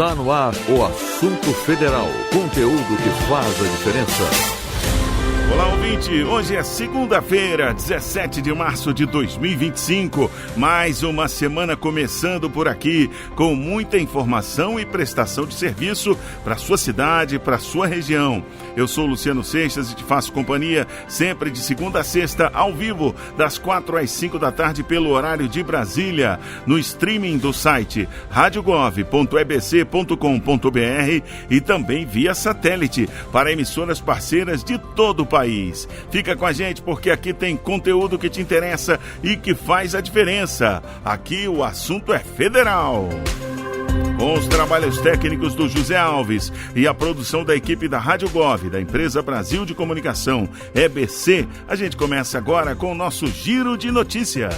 Está no ar o Assunto Federal, conteúdo que faz a diferença. Olá, ouvinte! Hoje é segunda-feira, 17 de março de 2025. Mais uma semana começando por aqui, com muita informação e prestação de serviço para sua cidade, para sua região. Eu sou Luciano Seixas e te faço companhia sempre de segunda a sexta, ao vivo, das 4 às 5 da tarde, pelo horário de Brasília, no streaming do site radiogov.ebc.com.br e também via satélite para emissoras parceiras de todo o país. Fica com a gente porque aqui tem conteúdo que te interessa e que faz a diferença. Aqui o assunto é federal. Com os trabalhos técnicos do José Alves e a produção da equipe da Rádio Gov, da empresa Brasil de Comunicação, EBC, a gente começa agora com o nosso Giro de Notícias.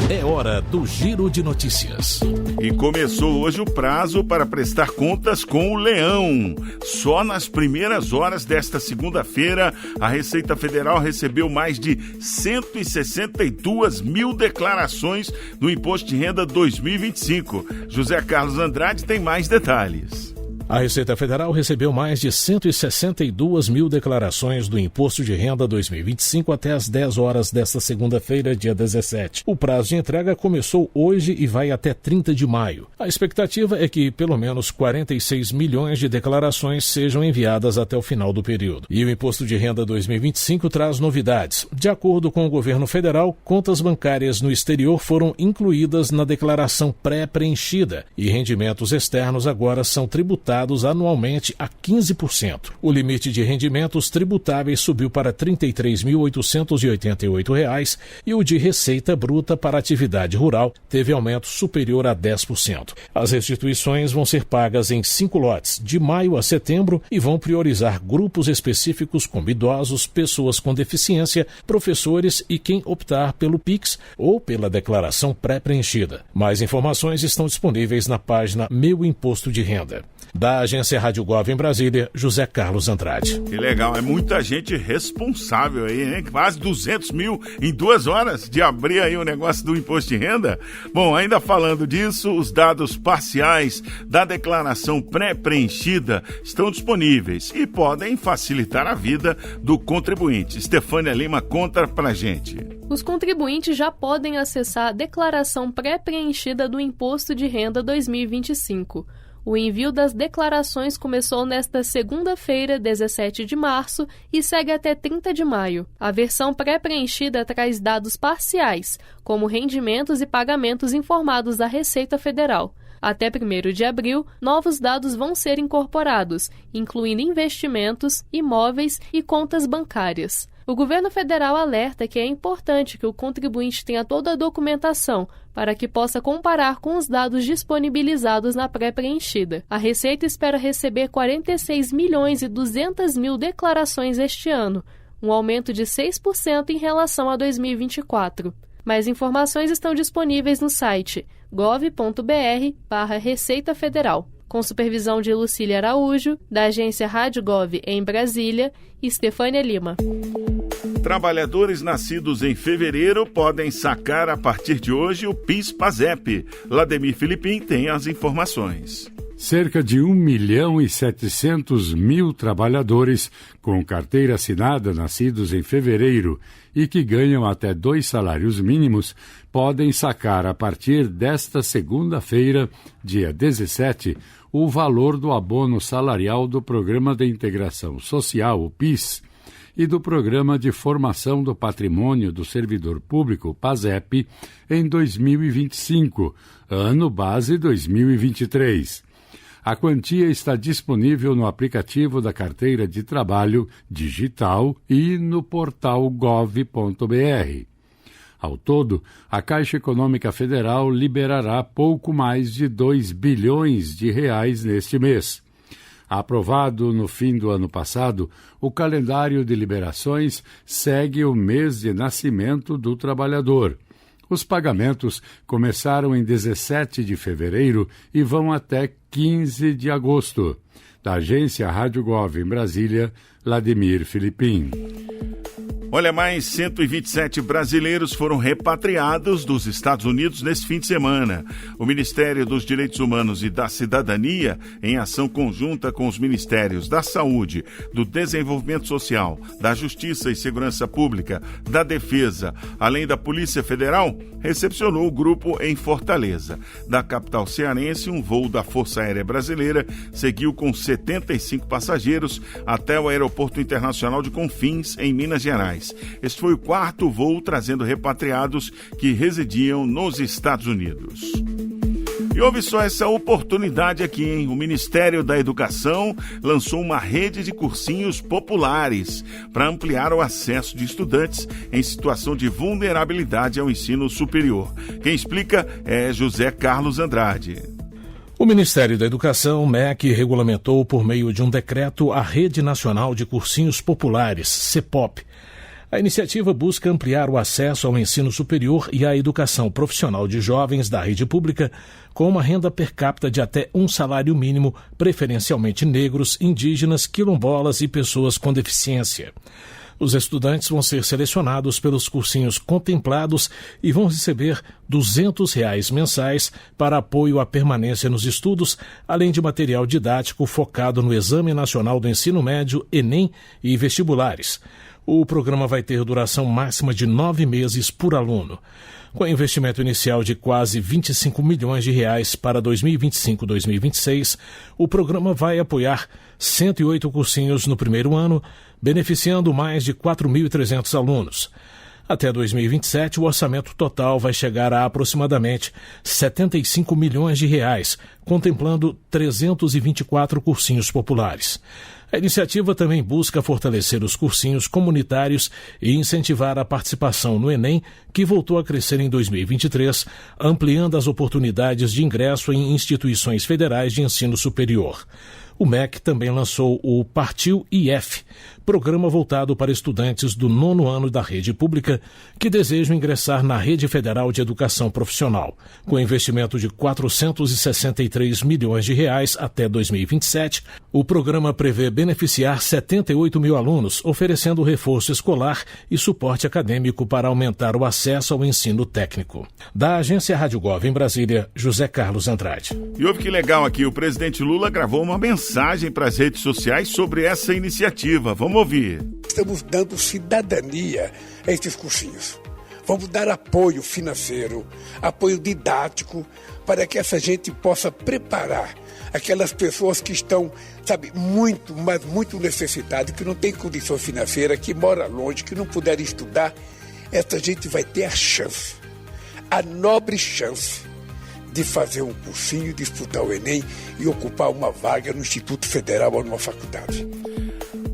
É hora do Giro de Notícias. E começou hoje o prazo para prestar contas com o Leão. Só nas primeiras horas desta segunda-feira, a Receita Federal recebeu mais de 162 mil declarações no Imposto de Renda 2025. José Carlos Andrade tem mais detalhes. A Receita Federal recebeu mais de 162 mil declarações do Imposto de Renda 2025 até às 10 horas desta segunda-feira, dia 17. O prazo de entrega começou hoje e vai até 30 de maio. A expectativa é que pelo menos 46 milhões de declarações sejam enviadas até o final do período. E o Imposto de Renda 2025 traz novidades. De acordo com o governo federal, contas bancárias no exterior foram incluídas na declaração pré-preenchida e rendimentos externos agora são tributados anualmente a 15%. O limite de rendimentos tributáveis subiu para R$ 33.888 e o de receita bruta para atividade rural teve aumento superior a 10%. As restituições vão ser pagas em 5 lotes, de maio a setembro, e vão priorizar grupos específicos como idosos, pessoas com deficiência, professores e quem optar pelo PIX ou pela declaração pré-preenchida. Mais informações estão disponíveis na página Meu Imposto de Renda. Da agência Rádio Gov em Brasília, José Carlos Andrade. Que legal, é muita gente responsável aí, hein? Quase 200 mil em 2 horas de abrir aí o negócio do imposto de renda. Bom, ainda falando disso, os dados parciais da declaração pré-preenchida estão disponíveis e podem facilitar a vida do contribuinte. Stefânia Lima conta pra gente. Os contribuintes já podem acessar a declaração pré-preenchida do Imposto de Renda 2025. O envio das declarações começou nesta segunda-feira, 17 de março, e segue até 30 de maio. A versão pré-preenchida traz dados parciais, como rendimentos e pagamentos informados à Receita Federal. Até 1º de abril, novos dados vão ser incorporados, incluindo investimentos, imóveis e contas bancárias. O governo federal alerta que é importante que o contribuinte tenha toda a documentação para que possa comparar com os dados disponibilizados na pré-preenchida. A Receita espera receber 46 milhões e 200 mil declarações este ano, um aumento de 6% em relação a 2024. Mais informações estão disponíveis no site gov.br/Receita Federal. Com supervisão de Lucília Araújo, da agência Rádio Gov em Brasília, e Stefânia Lima. Trabalhadores nascidos em fevereiro podem sacar a partir de hoje o PIS/PASEP. Lademir Filipim tem as informações. Cerca de 1.700.000 trabalhadores com carteira assinada nascidos em fevereiro e que ganham até 2 salários mínimos podem sacar a partir desta segunda-feira, dia 17, o valor do abono salarial do Programa de Integração Social, o PIS, e do Programa de Formação do Patrimônio do Servidor Público, PASEP, em 2025, ano base 2023. A quantia está disponível no aplicativo da Carteira de Trabalho digital e no portal gov.br. Ao todo, a Caixa Econômica Federal liberará pouco mais de 2 bilhões de reais neste mês. Aprovado no fim do ano passado, o calendário de liberações segue o mês de nascimento do trabalhador. Os pagamentos começaram em 17 de fevereiro e vão até 15 de agosto. Da agência Rádio Gov em Brasília, Lademir Filipim. Olha, mais 127 brasileiros foram repatriados dos Estados Unidos nesse fim de semana. O Ministério dos Direitos Humanos e da Cidadania, em ação conjunta com os Ministérios da Saúde, do Desenvolvimento Social, da Justiça e Segurança Pública, da Defesa, além da Polícia Federal, recepcionou o grupo em Fortaleza. Da capital cearense, um voo da Força Aérea Brasileira seguiu com 75 passageiros até o Aeroporto Internacional de Confins, em Minas Gerais. Este foi o quarto voo trazendo repatriados que residiam nos Estados Unidos. E houve só essa oportunidade aqui, hein? O Ministério da Educação lançou uma rede de cursinhos populares para ampliar o acesso de estudantes em situação de vulnerabilidade ao ensino superior. Quem explica é José Carlos Andrade. O Ministério da Educação, MEC, regulamentou por meio de um decreto a Rede Nacional de Cursinhos Populares, CEPOP. A iniciativa busca ampliar o acesso ao ensino superior e à educação profissional de jovens da rede pública com uma renda per capita de até um salário mínimo, preferencialmente negros, indígenas, quilombolas e pessoas com deficiência. Os estudantes vão ser selecionados pelos cursinhos contemplados e vão receber R$ 200 mensais para apoio à permanência nos estudos, além de material didático focado no Exame Nacional do Ensino Médio, Enem e vestibulares. O programa vai ter duração máxima de 9 meses por aluno. Com investimento inicial de quase 25 milhões de reais para 2025-2026, o programa vai apoiar 108 cursinhos no primeiro ano, beneficiando mais de 4.300 alunos. Até 2027, o orçamento total vai chegar a aproximadamente 75 milhões de reais, contemplando 324 cursinhos populares. A iniciativa também busca fortalecer os cursinhos comunitários e incentivar a participação no Enem, que voltou a crescer em 2023, ampliando as oportunidades de ingresso em instituições federais de ensino superior. O MEC também lançou o Partiu IF, programa voltado para estudantes do 9º ano da rede pública que desejam ingressar na Rede Federal de Educação Profissional. Com investimento de 463 milhões de reais até 2027, o programa prevê beneficiar 78 mil alunos, oferecendo reforço escolar e suporte acadêmico para aumentar o acesso ao ensino técnico. Da agência Rádio Gov em Brasília, José Carlos Andrade. E houve que legal aqui, o presidente Lula gravou uma mensagem para as redes sociais sobre essa iniciativa. Vamos ouvir. Estamos dando cidadania a esses cursinhos. Vamos dar apoio financeiro, apoio didático, para que essa gente possa preparar aquelas pessoas que estão, muito necessitadas, que não têm condição financeira, que moram longe, que não puderem estudar. Essa gente vai ter a nobre chance de fazer um cursinho, disputar o Enem e ocupar uma vaga no Instituto Federal ou numa faculdade.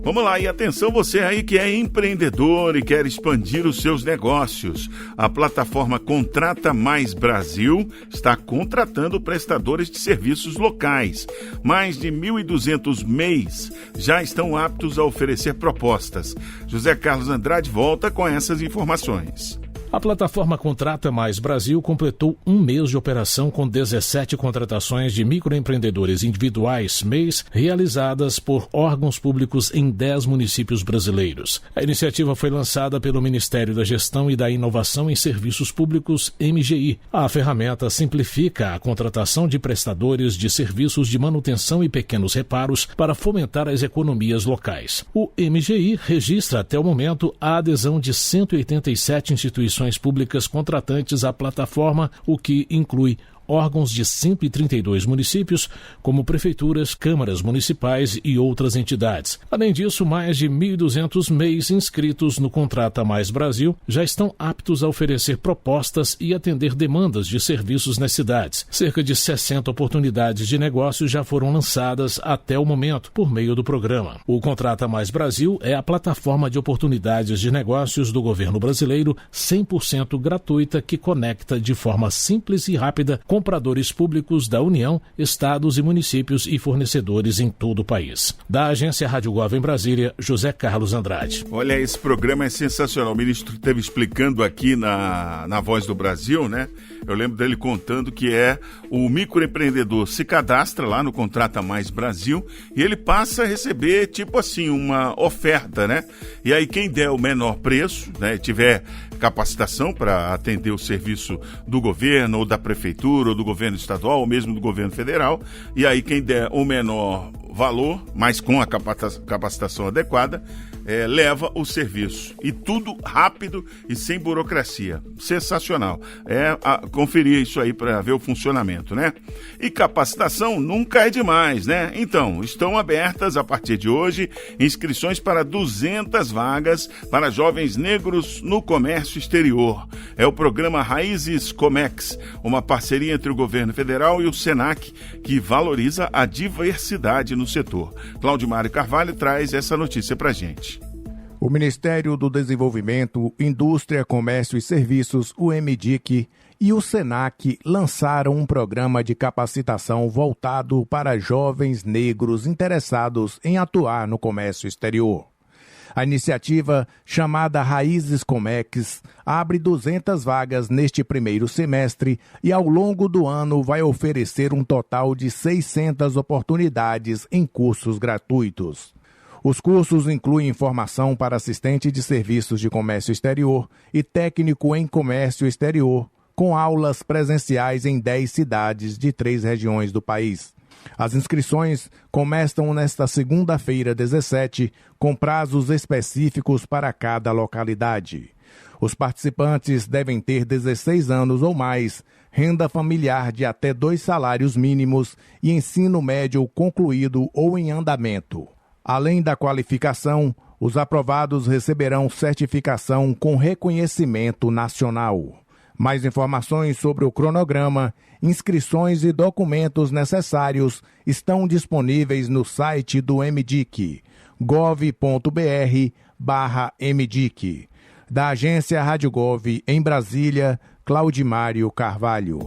Vamos lá, e atenção você aí que é empreendedor e quer expandir os seus negócios. A plataforma Contrata Mais Brasil está contratando prestadores de serviços locais. Mais de 1.200 MEIs já estão aptos a oferecer propostas. José Carlos Andrade volta com essas informações. A plataforma Contrata Mais Brasil completou um mês de operação com 17 contratações de microempreendedores individuais, MEIs, realizadas por órgãos públicos em 10 municípios brasileiros. A iniciativa foi lançada pelo Ministério da Gestão e da Inovação em Serviços Públicos, MGI. A ferramenta simplifica a contratação de prestadores de serviços de manutenção e pequenos reparos para fomentar as economias locais. O MGI registra até o momento a adesão de 187 instituições públicas contratantes à plataforma, o que inclui órgãos de 132 municípios, como prefeituras, câmaras municipais e outras entidades. Além disso, mais de 1.200 MEIs inscritos no Contrata Mais Brasil já estão aptos a oferecer propostas e atender demandas de serviços nas cidades. Cerca de 60 oportunidades de negócios já foram lançadas até o momento por meio do programa. O Contrata Mais Brasil é a plataforma de oportunidades de negócios do governo brasileiro 100% gratuita que conecta de forma simples e rápida compradores públicos da União, estados e municípios e fornecedores em todo o país. Da Agência Rádio Gov em Brasília, José Carlos Andrade. Olha, esse programa é sensacional. O ministro esteve explicando aqui na Voz do Brasil, né? Eu lembro dele contando que o microempreendedor se cadastra lá no Contrata Mais Brasil e ele passa a receber, tipo assim, uma oferta, né? E aí quem der o menor preço, né, tiver capacitação para atender o serviço do governo ou da prefeitura ou do governo estadual ou mesmo do governo federal, e aí quem der o menor valor, mas com a capacitação adequada, leva o serviço. E tudo rápido e sem burocracia. Sensacional. Conferir isso aí para ver o funcionamento, né? E capacitação nunca é demais, né? Então, estão abertas a partir de hoje inscrições para 200 vagas para jovens negros no comércio exterior. É o programa Raízes Comex, uma parceria entre o governo federal e o Senac, que valoriza a diversidade no setor. Claudimário Carvalho traz essa notícia pra gente. O Ministério do Desenvolvimento, Indústria, Comércio e Serviços, o MDIC, e o Senac lançaram um programa de capacitação voltado para jovens negros interessados em atuar no comércio exterior. A iniciativa, chamada Raízes Comex, abre 200 vagas neste primeiro semestre e ao longo do ano vai oferecer um total de 600 oportunidades em cursos gratuitos. Os cursos incluem formação para assistente de serviços de comércio exterior e técnico em comércio exterior, com aulas presenciais em 10 cidades de 3 regiões do país. As inscrições começam nesta segunda-feira, 17, com prazos específicos para cada localidade. Os participantes devem ter 16 anos ou mais, renda familiar de até 2 salários mínimos e ensino médio concluído ou em andamento. Além da qualificação, os aprovados receberão certificação com reconhecimento nacional. Mais informações sobre o cronograma, inscrições e documentos necessários estão disponíveis no site do MDIC, gov.br/MDIC. Da Agência Rádio Gov em Brasília, Claudimário Carvalho.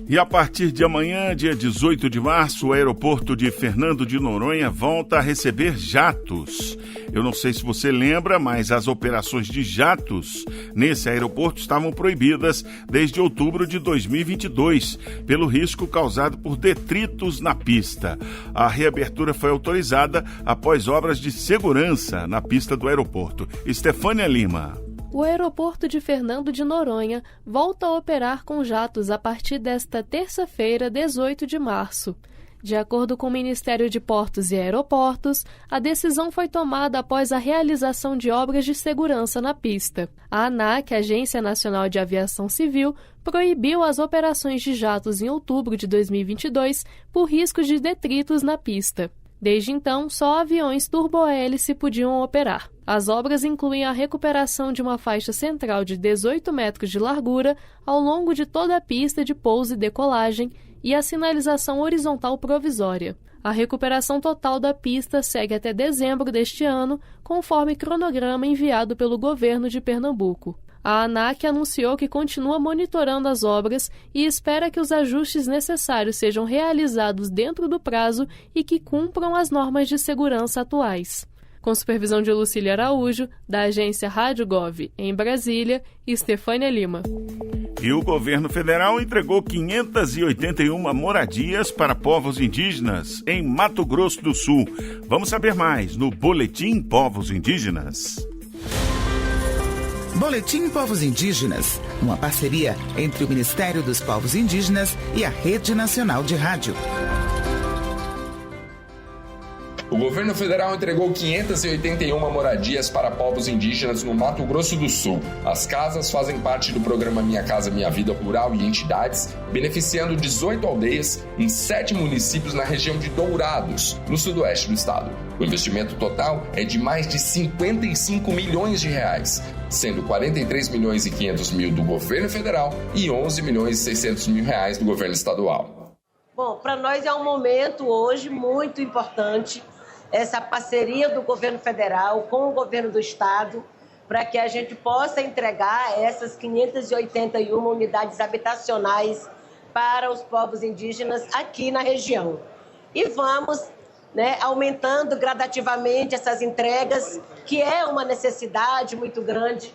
E a partir de amanhã, dia 18 de março, o aeroporto de Fernando de Noronha volta a receber jatos. Eu não sei se você lembra, mas as operações de jatos nesse aeroporto estavam proibidas desde outubro de 2022, pelo risco causado por detritos na pista. A reabertura foi autorizada após obras de segurança na pista do aeroporto. Estefânia Lima. O aeroporto de Fernando de Noronha volta a operar com jatos a partir desta terça-feira, 18 de março. De acordo com o Ministério de Portos e Aeroportos, a decisão foi tomada após a realização de obras de segurança na pista. A ANAC, Agência Nacional de Aviação Civil, proibiu as operações de jatos em outubro de 2022 por riscos de detritos na pista. Desde então, só aviões turbohélice podiam operar. As obras incluem a recuperação de uma faixa central de 18 metros de largura ao longo de toda a pista de pouso e decolagem e a sinalização horizontal provisória. A recuperação total da pista segue até dezembro deste ano, conforme cronograma enviado pelo governo de Pernambuco. A ANAC anunciou que continua monitorando as obras e espera que os ajustes necessários sejam realizados dentro do prazo e que cumpram as normas de segurança atuais. Com supervisão de Lucília Araújo, da agência Rádio Gov em Brasília, Estefânia Lima. E o governo federal entregou 581 moradias para povos indígenas em Mato Grosso do Sul. Vamos saber mais no Boletim Povos Indígenas. Boletim Povos Indígenas, uma parceria entre o Ministério dos Povos Indígenas e a Rede Nacional de Rádio. O governo federal entregou 581 moradias para povos indígenas no Mato Grosso do Sul. As casas fazem parte do programa Minha Casa Minha Vida Rural e entidades, beneficiando 18 aldeias em 7 municípios na região de Dourados, no sudoeste do estado. O investimento total é de mais de 55 milhões de reais, sendo 43 milhões e 500 mil do governo federal e 11 milhões e 600 mil reais do governo estadual. Bom, para nós é um momento hoje muito importante, essa parceria do governo federal com o governo do estado, para que a gente possa entregar essas 581 unidades habitacionais para os povos indígenas aqui na região. E vamos, aumentando gradativamente essas entregas, que é uma necessidade muito grande,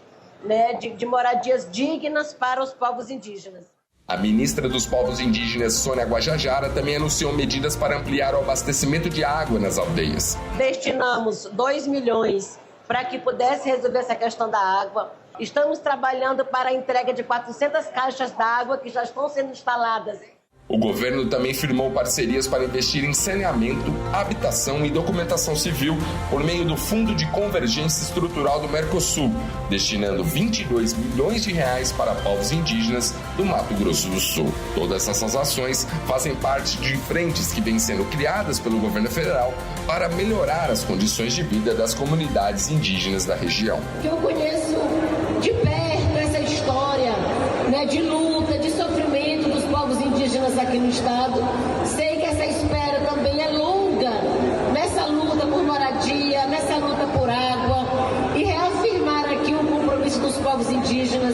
de moradias dignas para os povos indígenas. A ministra dos Povos Indígenas, Sônia Guajajara, também anunciou medidas para ampliar o abastecimento de água nas aldeias. Destinamos 2 milhões para que pudesse resolver essa questão da água. Estamos trabalhando para a entrega de 400 caixas d'água que já estão sendo instaladas. O governo também firmou parcerias para investir em saneamento, habitação e documentação civil por meio do Fundo de Convergência Estrutural do Mercosul, destinando 22 milhões de reais para povos indígenas do Mato Grosso do Sul. Todas essas ações fazem parte de frentes que vêm sendo criadas pelo governo federal para melhorar as condições de vida das comunidades indígenas da região. Eu conheço de perto essa história, de luta, de sofrimento dos povos indígenas aqui no estado. Sei que essa espera também é longa, nessa luta por moradia, nessa luta por água, e reafirmar aqui o compromisso dos povos indígenas,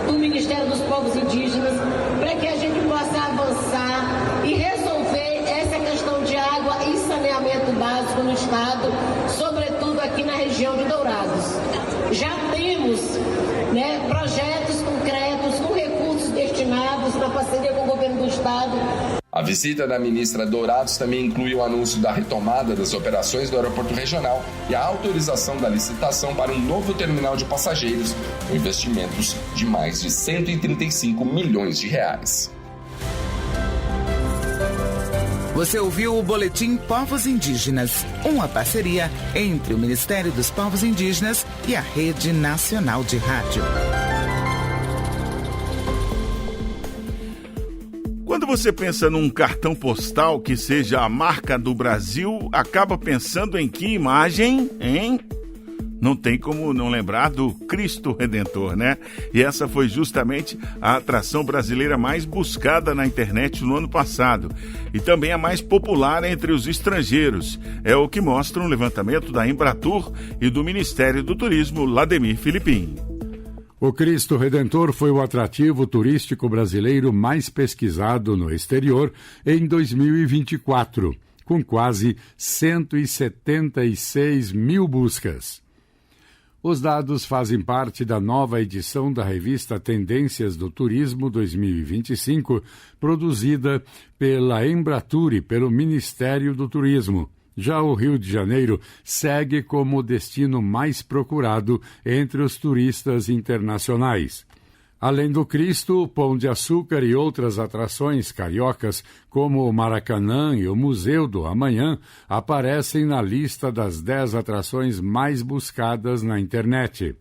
do Ministério dos Povos Indígenas, para que a gente possa avançar e resolver essa questão de água e saneamento básico no estado, sobretudo aqui na região de Dourados. Já temos projetos concretos com recursos destinados na parceria com o governo do estado. A visita da ministra Dourados também inclui o anúncio da retomada das operações do aeroporto regional e a autorização da licitação para um novo terminal de passageiros, com investimentos de mais de 135 milhões de reais. Você ouviu o Boletim Povos Indígenas, uma parceria entre o Ministério dos Povos Indígenas e a Rede Nacional de Rádio. Quando você pensa num cartão postal que seja a marca do Brasil, acaba pensando em que imagem, hein? Não tem como não lembrar do Cristo Redentor, né? E essa foi justamente a atração brasileira mais buscada na internet no ano passado e também a mais popular entre os estrangeiros. É o que mostra um levantamento da Embratur e do Ministério do Turismo, Lademir Filipim. O Cristo Redentor foi o atrativo turístico brasileiro mais pesquisado no exterior em 2024, com quase 176 mil buscas. Os dados fazem parte da nova edição da revista Tendências do Turismo 2025, produzida pela Embratur e pelo Ministério do Turismo. Já o Rio de Janeiro segue como o destino mais procurado entre os turistas internacionais. Além do Cristo, o Pão de Açúcar e outras atrações cariocas, como o Maracanã e o Museu do Amanhã, aparecem na lista das 10 atrações mais buscadas na internet.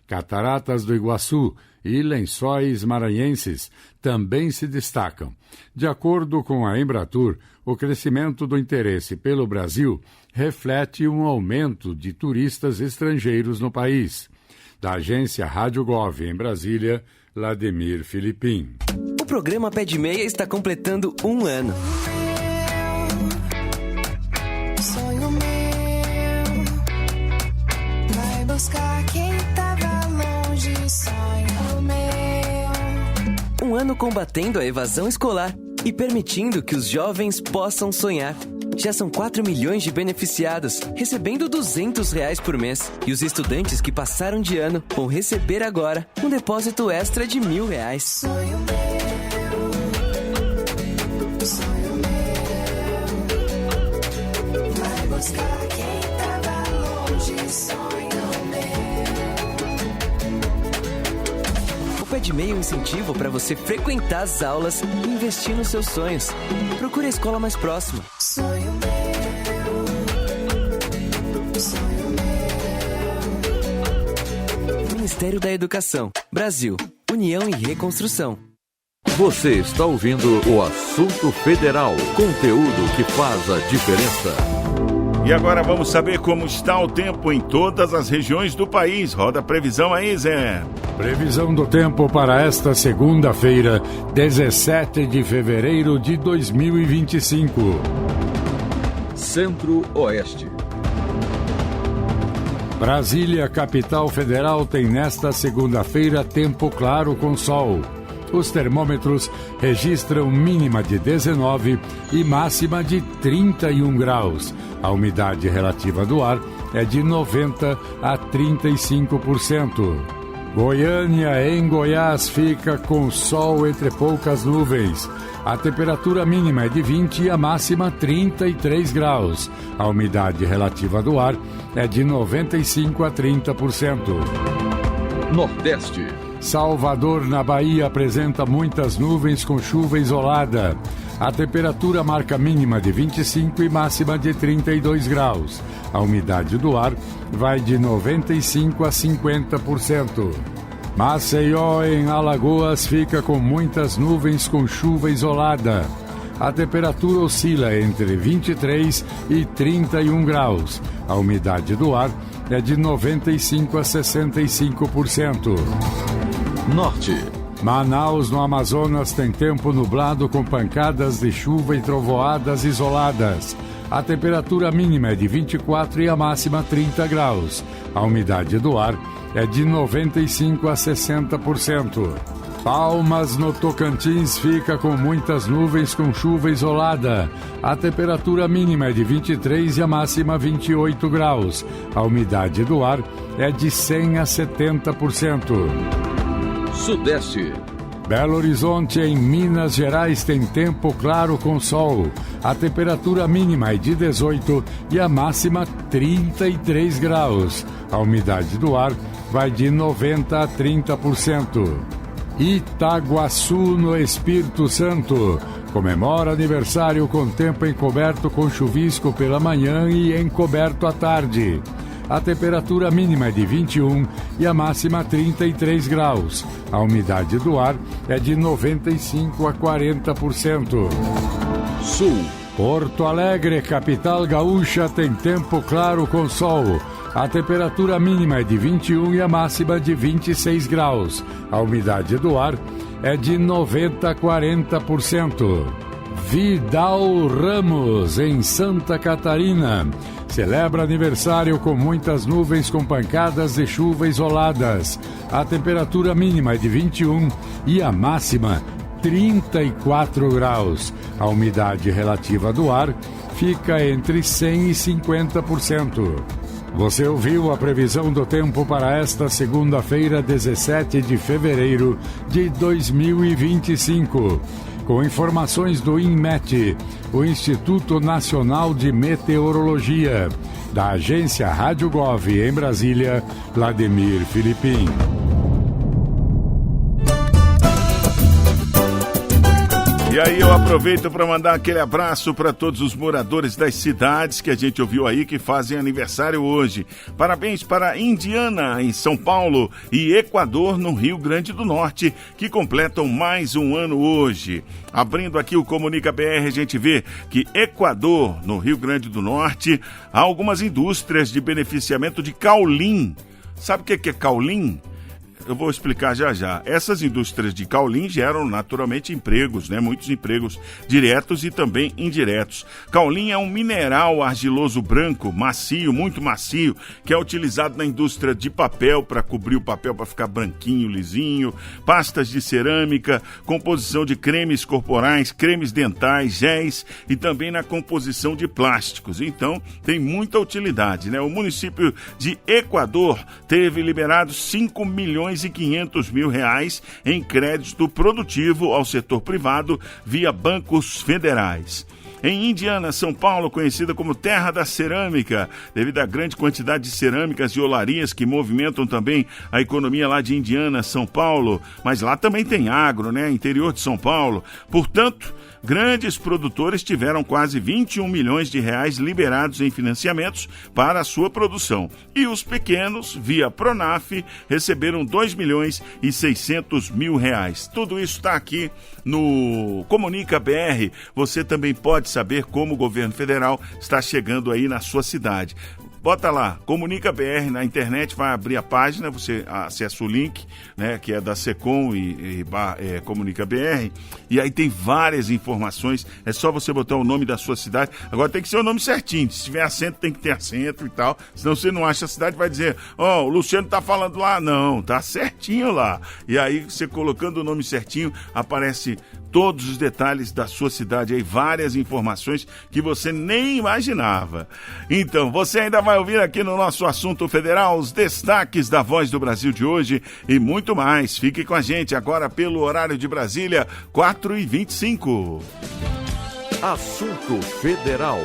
Cataratas do Iguaçu e Lençóis Maranhenses também se destacam. De acordo com a Embratur, o crescimento do interesse pelo Brasil reflete um aumento de turistas estrangeiros no país. Da agência Rádio Gov em Brasília, Lademir Filipim. O programa Pé de Meia está completando 1 ano. Sonho meu, vai buscar quem tava longe, sonho meu. 1 ano combatendo a evasão escolar e permitindo que os jovens possam sonhar. Já são 4 milhões de beneficiados, recebendo R$200 por mês. E os estudantes que passaram de ano vão receber agora um depósito extra de R$1.000. Sonho meu, vai buscar quem tava longe, sonho meu. O Pé de Meia é um incentivo para você frequentar as aulas e investir nos seus sonhos. Procure a escola mais próxima. Sonho meu, sonho meu. Ministério da Educação, Brasil, União e Reconstrução. Você está ouvindo o Assunto Federal, conteúdo que faz a diferença. E agora vamos saber como está o tempo em todas as regiões do país. Roda a previsão aí, Zé. Previsão do tempo para esta segunda-feira, 17 de fevereiro de 2025. Centro-Oeste. Brasília, capital federal, tem nesta segunda-feira tempo claro com sol. Os termômetros registram mínima de 19 e máxima de 31 graus. A umidade relativa do ar é de 90% a 35%. Goiânia, em Goiás, fica com sol entre poucas nuvens. A temperatura mínima é de 20 e a máxima 33 graus. A umidade relativa do ar é de 95% a 30%. Nordeste. Salvador, na Bahia, apresenta muitas nuvens com chuva isolada. A temperatura marca mínima de 25 e máxima de 32 graus. A umidade do ar vai de 95% a 50%. Maceió, em Alagoas, fica com muitas nuvens com chuva isolada. A temperatura oscila entre 23 e 31 graus. A umidade do ar é de 95% a 65%. Norte. Manaus, no Amazonas, tem tempo nublado com pancadas de chuva e trovoadas isoladas. A temperatura mínima é de 24 e a máxima 30 graus. A umidade do ar é de 95% a 60%. Palmas, no Tocantins, fica com muitas nuvens com chuva isolada. A temperatura mínima é de 23 e a máxima 28 graus. A umidade do ar é de 100% a 70%. Sudeste. Belo Horizonte, em Minas Gerais, tem tempo claro com sol. A temperatura mínima é de 18 e a máxima 33 graus. A umidade do ar vai de 90% a 30%. Itaguaçu, no Espírito Santo, comemora aniversário com tempo encoberto com chuvisco pela manhã e encoberto à tarde. A temperatura mínima é de 21 e a máxima 33 graus. A umidade do ar é de 95% a 40%. Sul. Porto Alegre, capital gaúcha, tem tempo claro com sol. A temperatura mínima é de 21 e a máxima de 26 graus. A umidade do ar é de 90% a 40%. Vidal Ramos, em Santa Catarina, celebra aniversário com muitas nuvens com pancadas de chuva isoladas. A temperatura mínima é de 21 e a máxima 34 graus. A umidade relativa do ar fica entre 100% e 50%. Você ouviu a previsão do tempo para esta segunda-feira, 17 de fevereiro de 2025. Com informações do INMET, o Instituto Nacional de Meteorologia, da agência Rádio Gov em Brasília, Vladimir Filipim. E aí eu aproveito para mandar aquele abraço para todos os moradores das cidades que a gente ouviu aí que fazem aniversário hoje. Parabéns para Indiana, em São Paulo, e Equador, no Rio Grande do Norte, que completam mais um ano hoje. Abrindo aqui o Comunica BR, a gente vê que Equador, no Rio Grande do Norte, há algumas indústrias de beneficiamento de caulim. Sabe o que é caulim? Eu vou explicar já já. Essas indústrias de caulim geram naturalmente empregos, né? Muitos empregos diretos e também indiretos. Caulim é um mineral argiloso branco, macio, muito macio, que é utilizado na indústria de papel para cobrir o papel para ficar branquinho, lisinho, pastas de cerâmica, composição de cremes corporais, cremes dentais, géis e também na composição de plásticos. Então, tem muita utilidade, né? O município de Equador teve liberado 5 milhões e 500 mil reais em crédito produtivo ao setor privado via bancos federais. Em Indiana, São Paulo, conhecida como Terra da Cerâmica, devido à grande quantidade de cerâmicas e olarias que movimentam também a economia lá de Indiana, São Paulo, mas lá também tem agro, né? Interior de São Paulo. Portanto, grandes produtores tiveram quase 21 milhões de reais liberados em financiamentos para a sua produção. E os pequenos, via Pronaf, receberam 2 milhões e 600 mil reais. Tudo isso está aqui no Comunica BR. Você também pode saber como o governo federal está chegando aí na sua cidade. bota lá, Comunica BR na internet, vai abrir a página, você acessa o link, né, que é da Secom e Comunica BR, e aí tem várias informações, é só você botar o nome da sua cidade. Agora tem que ser o nome certinho, se tiver acento tem que ter acento e tal, senão você não acha a cidade, vai dizer, o Luciano tá falando lá, não, tá certinho lá. E aí você colocando o nome certinho, aparece todos os detalhes da sua cidade aí, várias informações que você nem imaginava. Então, você ainda vai ouvir aqui no nosso Assunto Federal os destaques da Voz do Brasil de hoje e muito mais. Fique com a gente agora pelo horário de Brasília, 4h25. Assunto Federal.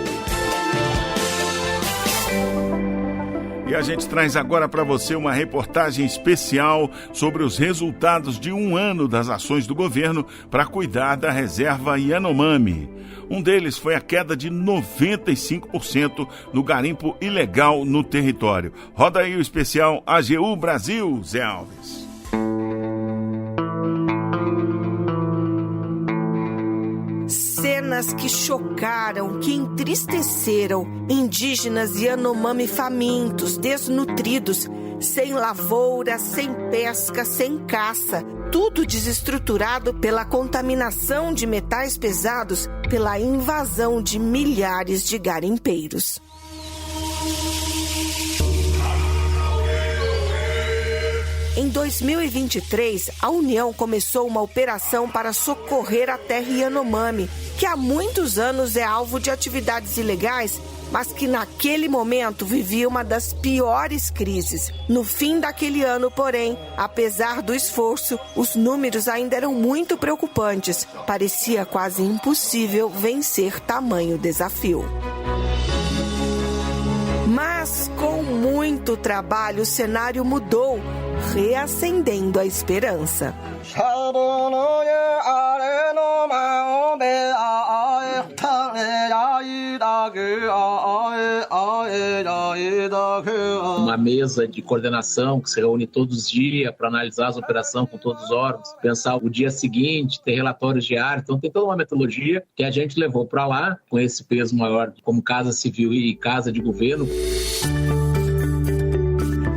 E a gente traz agora para você uma reportagem especial sobre os resultados de um ano das ações do governo para cuidar da reserva Yanomami. Um deles foi a queda de 95% no garimpo ilegal no território. Roda aí o especial AGU Brasil, Zé Alves. Cenas que chocaram, que entristeceram indígenas Yanomami famintos, desnutridos, sem lavoura, sem pesca, sem caça, tudo desestruturado pela contaminação de metais pesados, pela invasão de milhares de garimpeiros. Em 2023, a União começou uma operação para socorrer a terra Yanomami, que há muitos anos é alvo de atividades ilegais, mas que naquele momento vivia uma das piores crises. No fim daquele ano, porém, apesar do esforço, os números ainda eram muito preocupantes. Parecia quase impossível vencer tamanho desafio. Mas, com muito trabalho, o cenário mudou, reacendendo a esperança. Uma mesa de coordenação que se reúne todos os dias para analisar as operações com todos os órgãos, pensar o dia seguinte, ter relatórios diários. Então tem toda uma metodologia que a gente levou para lá, com esse peso maior como Casa Civil e Casa de Governo.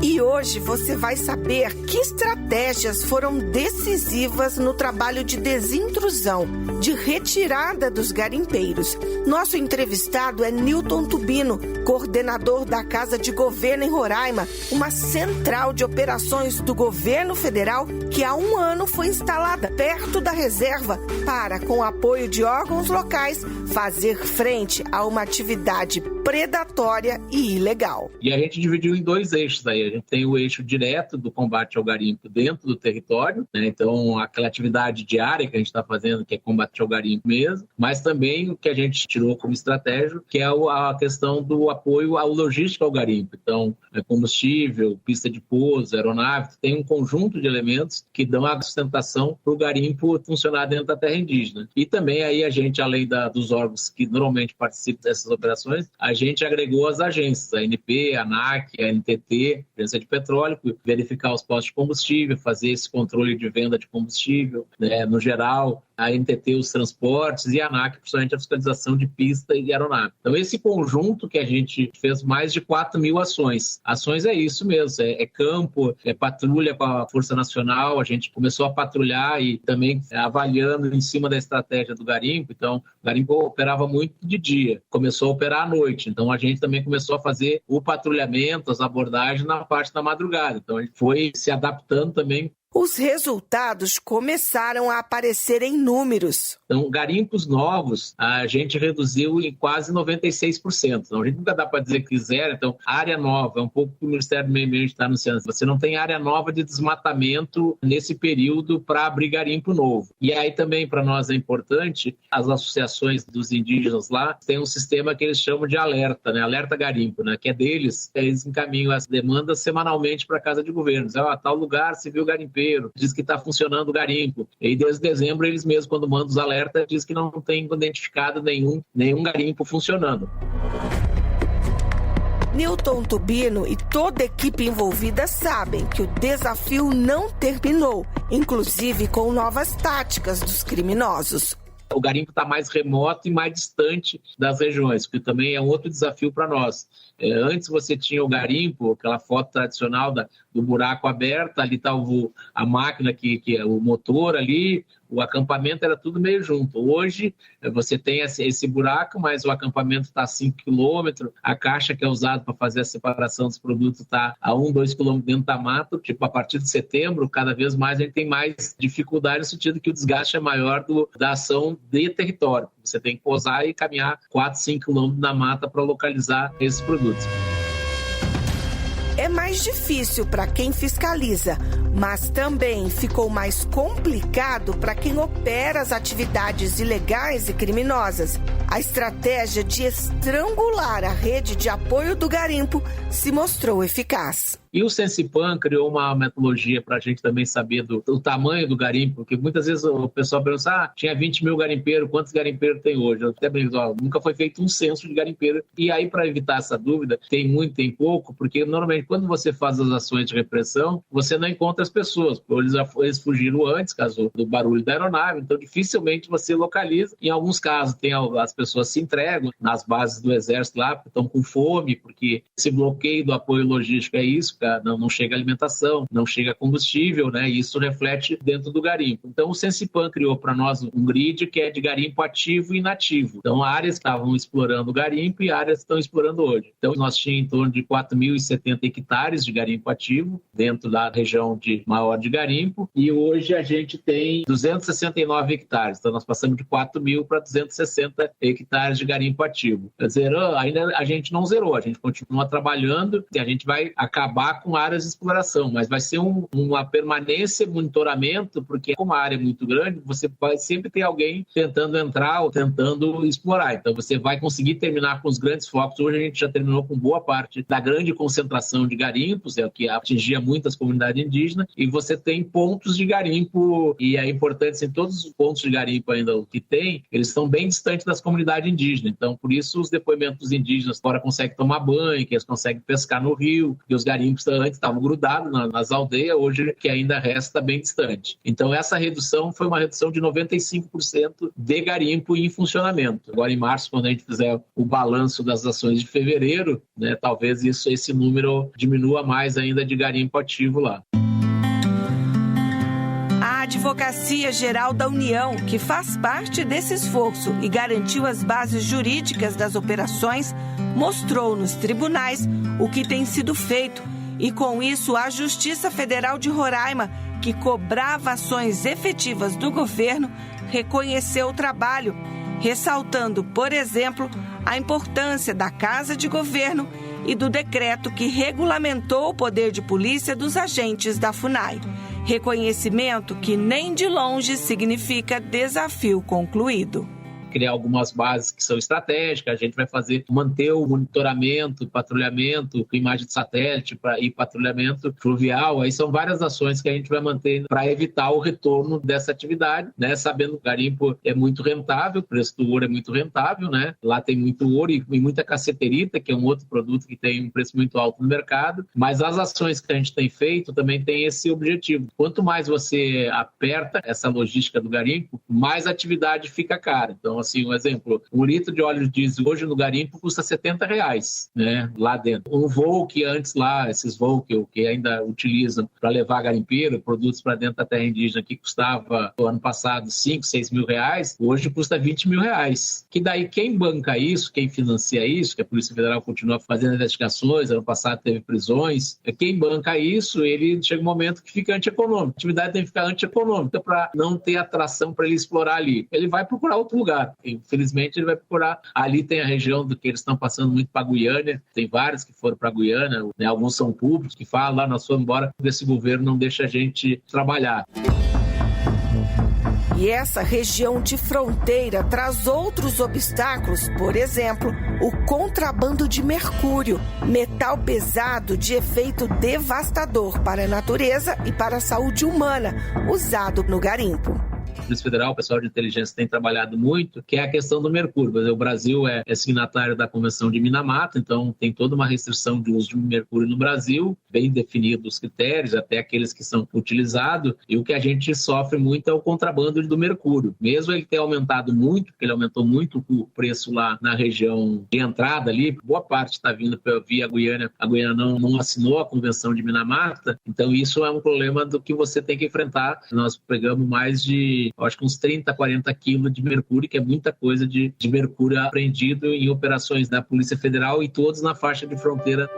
E hoje você vai saber que estratégias foram decisivas no trabalho de desintrusão, de retirada dos garimpeiros. Nosso entrevistado é Newton Tubino, coordenador da Casa de Governo em Roraima, uma central de operações do governo federal que há um ano foi instalada perto da reserva para, com o apoio de órgãos locais, fazer frente a uma atividade predatória e ilegal. E a gente dividiu em dois eixos aí. A gente tem o eixo direto do combate ao garimpo dentro do território, né? Então aquela atividade diária que a gente está fazendo, que é combate ao garimpo mesmo, mas também o que a gente tirou como estratégia, que é a questão do apoio à logística ao garimpo. Então, combustível, pista de pouso, aeronave, tem um conjunto de elementos que dão a sustentação para o garimpo funcionar dentro da terra indígena. E também aí a gente, além dos órgãos que normalmente participam dessas operações, a gente agregou as agências, a ANP, a ANAC, a NTT, Agência de Petróleo, verificar os postos de combustível, fazer esse controle de venda de combustível, né, no geral, a NTT os transportes e a ANAC, principalmente a fiscalização de pista e de aeronave. Então, esse conjunto que a gente fez mais de 4.000 ações. Ações é isso mesmo, é campo, é patrulha com a Força Nacional, a gente começou a patrulhar e também avaliando em cima da estratégia do garimpo. Então, o garimpo operava muito de dia, começou a operar à noite. Então, a gente também começou a fazer o patrulhamento, as abordagens na parte da madrugada. Então, a gente foi se adaptando também. Os resultados começaram a aparecer em números. Então, garimpos novos, a gente reduziu em quase 96%. Então, a gente nunca dá para dizer que zero. Então, área nova, é um pouco que o Ministério do Meio Ambiente está anunciando. Você não tem área nova de desmatamento nesse período para abrir garimpo novo. E aí também, para nós, é importante, as associações dos indígenas lá têm um sistema que eles chamam de alerta, né? Alerta garimpo, né? Que é deles, eles encaminham as demandas semanalmente para a Casa de Governo. Dizem, tal lugar se viu garimpeiro, diz que está funcionando o garimpo. E desde dezembro, eles mesmos, quando mandam os alertas, diz que não tem identificado nenhum garimpo funcionando. Newton Tubino e toda a equipe envolvida sabem que o desafio não terminou, inclusive com novas táticas dos criminosos. O garimpo está mais remoto e mais distante das regiões, que também é um outro desafio para nós. Antes você tinha o garimpo, aquela foto tradicional do buraco aberto, ali está a máquina que é o motor ali, o acampamento era tudo meio junto. Hoje você tem esse buraco, mas o acampamento está a 5 km, a caixa que é usada para fazer a separação dos produtos está a 1-2 km dentro da mata. Tipo, a partir de setembro, cada vez mais a gente tem mais dificuldade no sentido que o desgaste é maior da ação de território. Você tem que pousar e caminhar 4-5 km na mata para localizar esses produtos. É mais difícil para quem fiscaliza, mas também ficou mais complicado para quem opera as atividades ilegais e criminosas. A estratégia de estrangular a rede de apoio do garimpo se mostrou eficaz. E o Sensipan criou uma metodologia para a gente também saber do tamanho do garimpo, porque muitas vezes o pessoal pensa, tinha 20 mil garimpeiros, quantos garimpeiros tem hoje? Eu até brinco, nunca foi feito um censo de garimpeiro. E aí, para evitar essa dúvida, tem muito, tem pouco, porque normalmente quando você faz as ações de repressão, você não encontra as pessoas, porque eles fugiram antes, caso do barulho da aeronave, então dificilmente você localiza. Em alguns casos, as pessoas se entregam nas bases do exército lá, estão com fome, porque esse bloqueio do apoio logístico é isso, não chega alimentação, não chega combustível, né? E isso reflete dentro do garimpo. Então, o Sensipan criou para nós um grid que é de garimpo ativo e inativo. Então, áreas que estavam explorando o garimpo e áreas que estão explorando hoje. Então, nós tínhamos em torno de 4.070 hectares de garimpo ativo dentro da região maior de garimpo, e hoje a gente tem 269 hectares. Então, nós passamos de 4.000 para 260 hectares de garimpo ativo. Quer dizer, ainda a gente não zerou, a gente continua trabalhando e a gente vai acabar com áreas de exploração, mas vai ser uma permanência, monitoramento, porque como a área é muito grande, você vai sempre ter alguém tentando entrar ou tentando explorar. Então você vai conseguir terminar com os grandes focos. Hoje a gente já terminou com boa parte da grande concentração de garimpos, que atingia muitas comunidades indígenas, e você tem pontos de garimpo, e é importante, assim, todos os pontos de garimpo ainda que tem, eles estão bem distantes das comunidades indígenas. Então, por isso, os depoimentos dos indígenas agora conseguem tomar banho, que eles conseguem pescar no rio, que os garimpos antes estavam grudados nas aldeias, hoje que ainda resta bem distante. Então essa redução foi uma redução de 95% de garimpo em funcionamento. Agora em março, quando a gente fizer o balanço das ações de fevereiro, né, talvez esse número diminua mais ainda de garimpo ativo lá. A Advocacia Geral da União, que faz parte desse esforço e garantiu as bases jurídicas das operações, mostrou nos tribunais o que tem sido feito. E com isso, a Justiça Federal de Roraima, que cobrava ações efetivas do governo, reconheceu o trabalho, ressaltando, por exemplo, a importância da Casa de Governo e do decreto que regulamentou o poder de polícia dos agentes da FUNAI. Reconhecimento que nem de longe significa desafio concluído. Criar algumas bases que são estratégicas, a gente vai manter o monitoramento, patrulhamento com imagem de satélite e patrulhamento fluvial. Aí são várias ações que a gente vai manter para evitar o retorno dessa atividade, né? Sabendo que o garimpo é muito rentável, o preço do ouro é muito rentável, né? Lá tem muito ouro e muita caceterita, que é um outro produto que tem um preço muito alto no mercado, mas as ações que a gente tem feito também tem esse objetivo. Quanto mais você aperta essa logística do garimpo, mais a atividade fica cara. Então, assim, um exemplo, 1 litro de óleo diesel hoje no garimpo custa R$70, né, lá dentro. Um voo que antes lá, esses voos que ainda utilizam para levar garimpeiro, produtos para dentro da terra indígena, que custava, no ano passado, 5, 6 mil reais, hoje custa 20 mil reais. Que daí quem banca isso, quem financia isso, que a Polícia Federal continua fazendo investigações, ano passado teve prisões, quem banca isso, ele chega um momento que fica antieconômico. A atividade tem que ficar antieconômica para não ter atração para ele explorar ali. Ele vai procurar outro lugar. Infelizmente, ele vai procurar. Ali tem a região do que eles estão passando muito para a Guiana, tem vários que foram para a Guiana, né? Alguns são públicos, que falam lá, nós fomos embora, esse governo não deixa a gente trabalhar. E essa região de fronteira traz outros obstáculos, por exemplo, o contrabando de mercúrio, metal pesado de efeito devastador para a natureza e para a saúde humana, usado no garimpo. Polícia Federal, o pessoal de inteligência tem trabalhado muito, que é a questão do mercúrio. O Brasil é signatário da Convenção de Minamata, então tem toda uma restrição de uso de mercúrio no Brasil, bem definidos os critérios, até aqueles que são utilizados, e o que a gente sofre muito é o contrabando do mercúrio. Mesmo ele ter aumentado muito, porque ele aumentou muito o preço lá na região de entrada ali, boa parte está vindo via Guiana. A Guiana não assinou a Convenção de Minamata, então isso é um problema do que você tem que enfrentar. Nós pegamos mais de, acho que uns 30, 40 quilos de mercúrio, que é muita coisa de mercúrio apreendido em operações da Polícia Federal e todos na faixa de fronteira.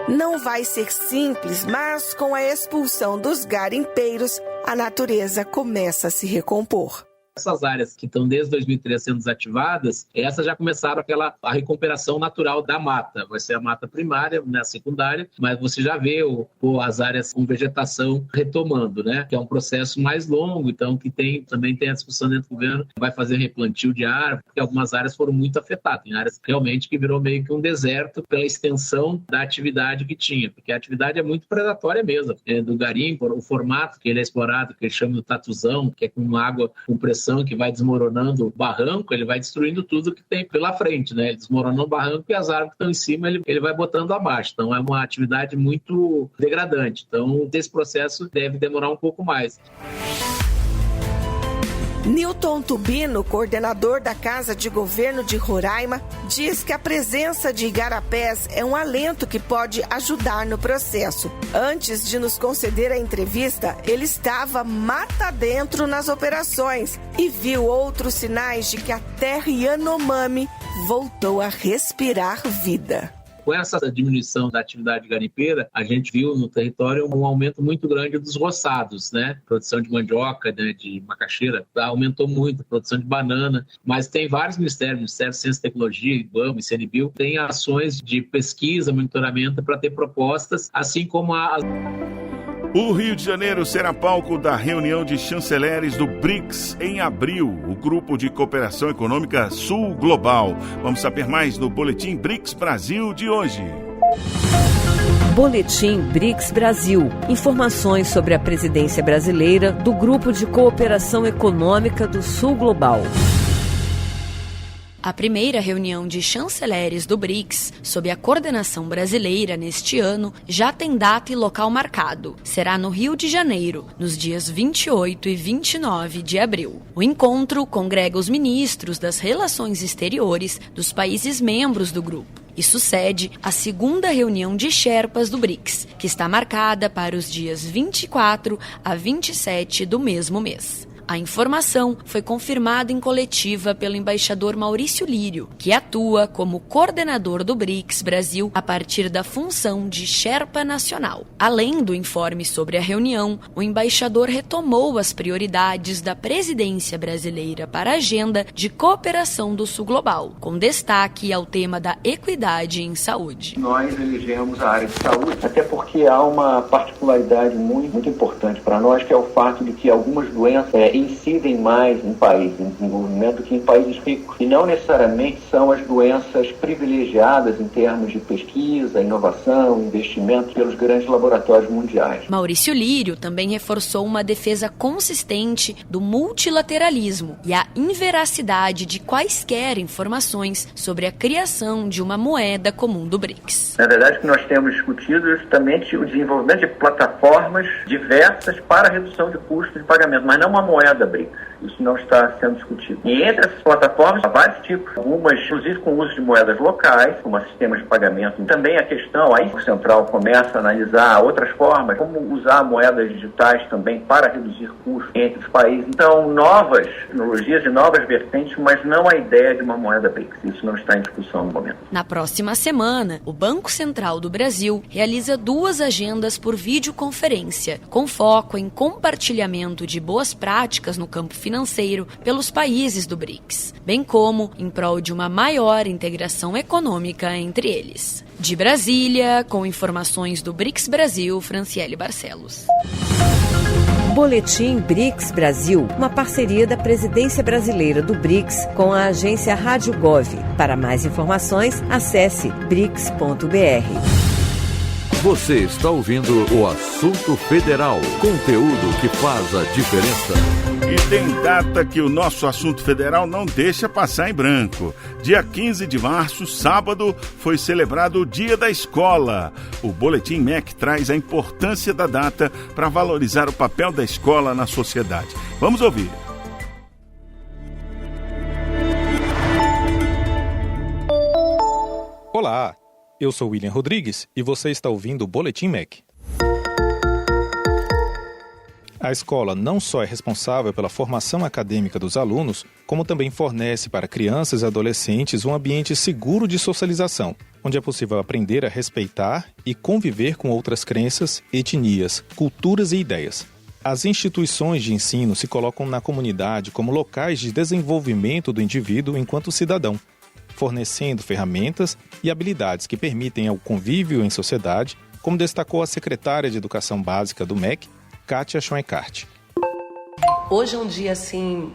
Não vai ser simples, mas com a expulsão dos garimpeiros, a natureza começa a se recompor. Essas áreas que estão desde 2003 sendo desativadas, essas já começaram a recuperação natural da mata. Vai ser a mata primária, né, a secundária, mas você já vê as áreas com vegetação retomando, né? Que é um processo mais longo, então que também tem a discussão dentro do governo, vai fazer replantio de árvore, porque algumas áreas foram muito afetadas. Tem áreas realmente que virou meio que um deserto pela extensão da atividade que tinha, porque a atividade é muito predatória mesmo. Do garimpo, o formato que ele é explorado, que eles chamam de tatuzão, que é com água com pressão que vai desmoronando o barranco, ele vai destruindo tudo que tem pela frente, né? Ele desmorona o barranco e as árvores que estão em cima ele vai botando abaixo. Então é uma atividade muito degradante. Então esse processo deve demorar um pouco mais. Newton Tubino, coordenador da Casa de Governo de Roraima, diz que a presença de igarapés é um alento que pode ajudar no processo. Antes de nos conceder a entrevista, ele estava mata dentro nas operações e viu outros sinais de que a terra Yanomami voltou a respirar vida. Com essa diminuição da atividade garimpeira, a gente viu no território um aumento muito grande dos roçados, né? Produção de mandioca, né, de macaxeira, aumentou muito, a produção de banana, mas tem vários ministérios, Ministério de Ciência e Tecnologia, IBAMA, ICNBio, tem ações de pesquisa, monitoramento para ter propostas, assim como O Rio de Janeiro será palco da reunião de chanceleres do BRICS em abril, o Grupo de Cooperação Econômica Sul Global. Vamos saber mais no Boletim BRICS Brasil de hoje. Boletim BRICS Brasil. Informações sobre a presidência brasileira do Grupo de Cooperação Econômica do Sul Global. A primeira reunião de chanceleres do BRICS, sob a coordenação brasileira neste ano, já tem data e local marcado. Será no Rio de Janeiro, nos dias 28 e 29 de abril. O encontro congrega os ministros das Relações Exteriores dos países membros do grupo e sucede a segunda reunião de Sherpas do BRICS, que está marcada para os dias 24 a 27 do mesmo mês. A informação foi confirmada em coletiva pelo embaixador Maurício Lírio, que atua como coordenador do BRICS Brasil a partir da função de Sherpa Nacional. Além do informe sobre a reunião, o embaixador retomou as prioridades da presidência brasileira para a agenda de cooperação do Sul Global, com destaque ao tema da equidade em saúde. Nós elegemos a área de saúde, até porque há uma particularidade muito importante para nós, que é o fato de que algumas doenças incidem mais em países em desenvolvimento do que em países ricos. E não necessariamente são as doenças privilegiadas em termos de pesquisa, inovação, investimento pelos grandes laboratórios mundiais. Maurício Lírio também reforçou uma defesa consistente do multilateralismo e a inveracidade de quaisquer informações sobre a criação de uma moeda comum do BRICS. Na verdade, o que nós temos discutido é justamente o desenvolvimento de plataformas diversas para a redução de custos de pagamento, mas não uma moeda BRICS. Isso não está sendo discutido. E entre essas plataformas, há vários tipos. Algumas, inclusive, com uso de moedas locais, como sistemas de pagamento. Também a questão, aí o Central começa a analisar outras formas, como usar moedas digitais também para reduzir custos entre os países. Então, novas tecnologias e novas vertentes, mas não a ideia de uma moeda BRICS. Isso não está em discussão no momento. Na próxima semana, o Banco Central do Brasil realiza 2 agendas por videoconferência, com foco em compartilhamento de boas práticas no campo financeiro pelos países do BRICS, bem como em prol de uma maior integração econômica entre eles. De Brasília, com informações do BRICS Brasil, Franciele Barcelos. Boletim BRICS Brasil, uma parceria da presidência brasileira do BRICS com a agência Rádio Gov. Para mais informações, acesse brics.br. Você está ouvindo o Assunto Federal, conteúdo que faz a diferença. E tem data que o nosso Assunto Federal não deixa passar em branco. Dia 15 de março, sábado, foi celebrado o Dia da Escola. O Boletim MEC traz a importância da data para valorizar o papel da escola na sociedade. Vamos ouvir. Olá, eu sou William Rodrigues e você está ouvindo o Boletim MEC. A escola não só é responsável pela formação acadêmica dos alunos, como também fornece para crianças e adolescentes um ambiente seguro de socialização, onde é possível aprender a respeitar e conviver com outras crenças, etnias, culturas e ideias. As instituições de ensino se colocam na comunidade como locais de desenvolvimento do indivíduo enquanto cidadão, fornecendo ferramentas e habilidades que permitem ao convívio em sociedade, como destacou a secretária de Educação Básica do MEC, Kátia Schoenkart. Hoje é um dia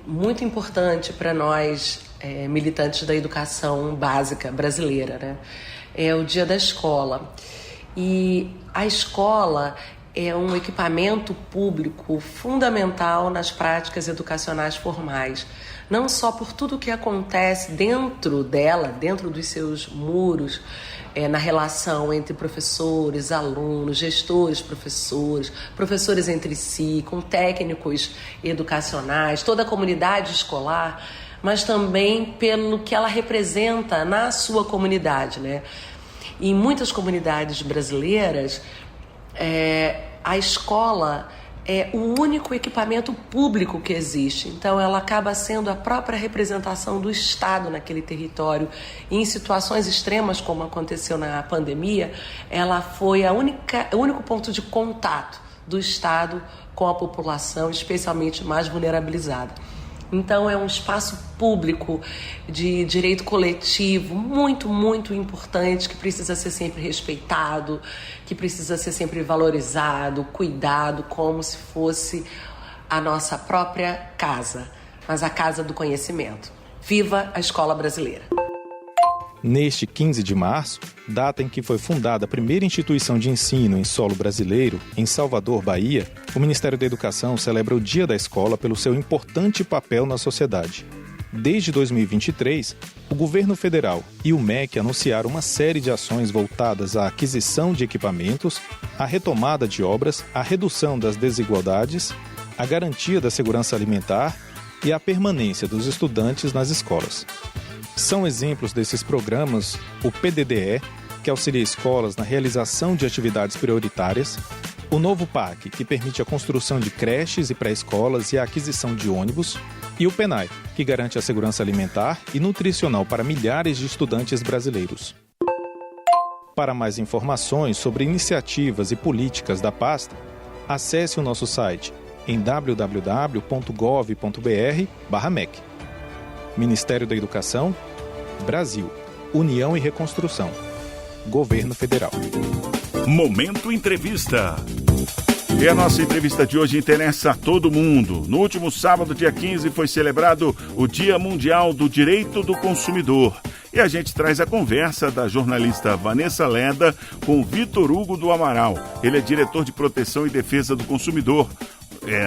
muito importante para nós, militantes da educação básica brasileira, né? É o Dia da Escola. E a escola é um equipamento público fundamental nas práticas educacionais formais. Não só por tudo o que acontece dentro dela, dentro dos seus muros, na relação entre professores, alunos, gestores, professores entre si, com técnicos educacionais, toda a comunidade escolar, mas também pelo que ela representa na sua comunidade, né? Em muitas comunidades brasileiras, a escola é o único equipamento público que existe. Então, ela acaba sendo a própria representação do Estado naquele território. E em situações extremas, como aconteceu na pandemia, ela foi o único ponto de contato do Estado com a população, especialmente mais vulnerabilizada. Então, é um espaço público de direito coletivo muito, muito importante, que precisa ser sempre respeitado, que precisa ser sempre valorizado, cuidado, como se fosse a nossa própria casa, mas a casa do conhecimento. Viva a escola brasileira! Neste 15 de março, data em que foi fundada a primeira instituição de ensino em solo brasileiro, em Salvador, Bahia, o Ministério da Educação celebra o Dia da Escola pelo seu importante papel na sociedade. Desde 2023, o governo federal e o MEC anunciaram uma série de ações voltadas à aquisição de equipamentos, à retomada de obras, à redução das desigualdades, à garantia da segurança alimentar e à permanência dos estudantes nas escolas. São exemplos desses programas o PDDE, que auxilia escolas na realização de atividades prioritárias, o novo PAC, que permite a construção de creches e pré-escolas e a aquisição de ônibus, e o PENAI, que garante a segurança alimentar e nutricional para milhares de estudantes brasileiros. Para mais informações sobre iniciativas e políticas da pasta, acesse o nosso site em www.gov.br/MEC. Ministério da Educação, Brasil, União e Reconstrução, Governo Federal. Momento Entrevista. E a nossa entrevista de hoje interessa a todo mundo. No último sábado, dia 15, foi celebrado o Dia Mundial do Direito do Consumidor. E a gente traz a conversa da jornalista Vanessa Leda com Vitor Hugo do Amaral. Ele é diretor de Proteção e Defesa do Consumidor.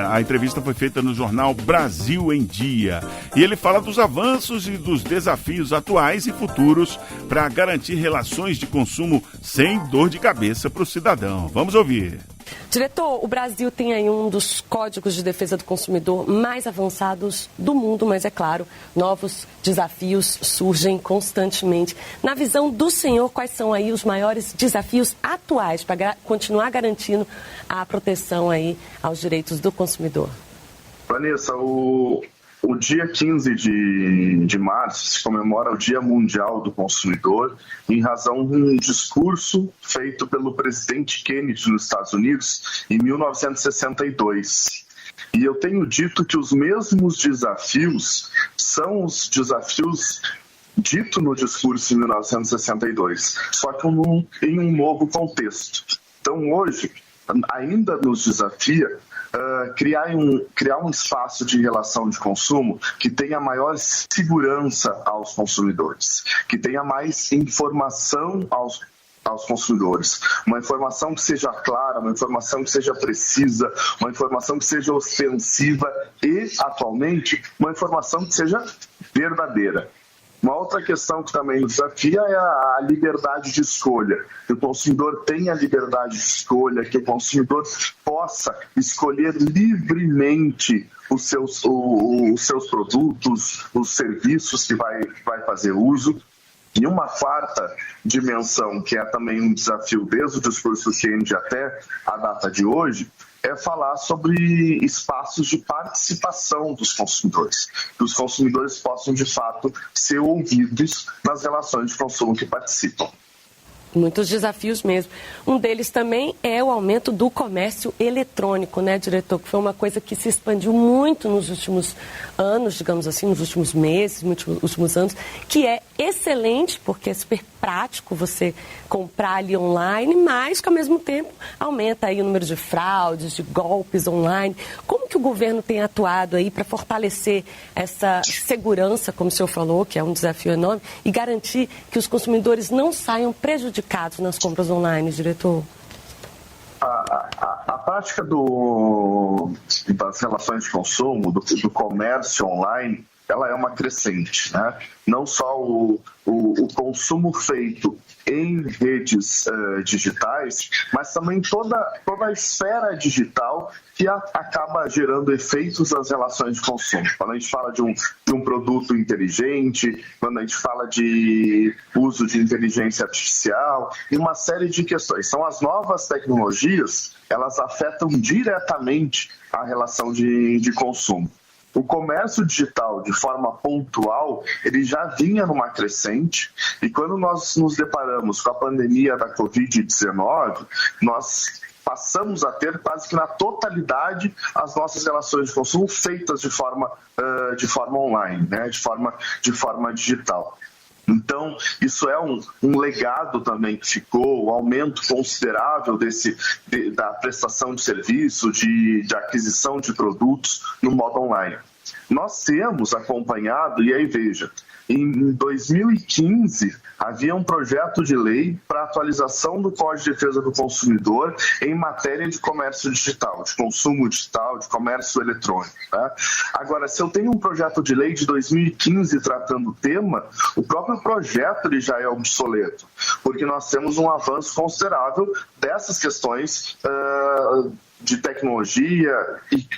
A entrevista foi feita no jornal Brasil em Dia. E ele fala dos avanços e dos desafios atuais e futuros para garantir relações de consumo sem dor de cabeça para o cidadão. Vamos ouvir. Diretor, o Brasil tem aí um dos códigos de defesa do consumidor mais avançados do mundo, mas é claro, novos desafios surgem constantemente. Na visão do senhor, quais são aí os maiores desafios atuais para continuar garantindo a proteção aí aos direitos do consumidor? Vanessa, o dia 15 de março se comemora o Dia Mundial do Consumidor em razão de um discurso feito pelo presidente Kennedy nos Estados Unidos em 1962. E eu tenho dito que os mesmos desafios são os desafios dito no discurso em 1962, só que em um novo contexto. Então hoje, ainda nos desafia criar um espaço de relação de consumo que tenha maior segurança aos consumidores, que tenha mais informação aos consumidores. Uma informação que seja clara, uma informação que seja precisa, uma informação que seja ostensiva e, atualmente, uma informação que seja verdadeira. Uma outra questão que também nos desafia é a liberdade de escolha. Que o consumidor tenha liberdade de escolha, que o consumidor possa escolher livremente os seus produtos, os serviços que vai fazer uso. E uma quarta dimensão, que é também um desafio desde o discurso do Kennedy até a data de hoje, é falar sobre espaços de participação dos consumidores. Que os consumidores possam, de fato, ser ouvidos nas relações de consumo que participam. Muitos desafios mesmo. Um deles também é o aumento do comércio eletrônico, né, diretor? Que foi uma coisa que se expandiu muito nos últimos anos, digamos assim, nos últimos meses, nos últimos anos, que é excelente, porque é super prático você comprar ali online, mas que ao mesmo tempo aumenta aí o número de fraudes, de golpes online. Como que o governo tem atuado aí para fortalecer essa segurança, como o senhor falou, que é um desafio enorme, e garantir que os consumidores não saiam prejudicados nas compras online, diretor? A prática das relações de consumo, do comércio online, ela é uma crescente, né? Não só o consumo feito em redes digitais, mas também toda a esfera digital que acaba gerando efeitos nas relações de consumo. Quando a gente fala de um produto inteligente, quando a gente fala de uso de inteligência artificial, e uma série de questões. São as novas tecnologias, elas afetam diretamente a relação de consumo. O comércio digital, de forma pontual, ele já vinha numa crescente, e quando nós nos deparamos com a pandemia da Covid-19, nós passamos a ter quase que na totalidade as nossas relações de consumo feitas de forma online, né? de forma digital. Então, isso é um legado também que ficou, um aumento considerável da prestação de serviço, de aquisição de produtos no modo online. Nós temos acompanhado, e aí veja, em 2015 havia um projeto de lei para atualização do Código de Defesa do Consumidor em matéria de comércio digital, de consumo digital, de comércio eletrônico. Tá? Agora, se eu tenho um projeto de lei de 2015 tratando o tema, o próprio projeto ele já é obsoleto, porque nós temos um avanço considerável dessas questões de tecnologia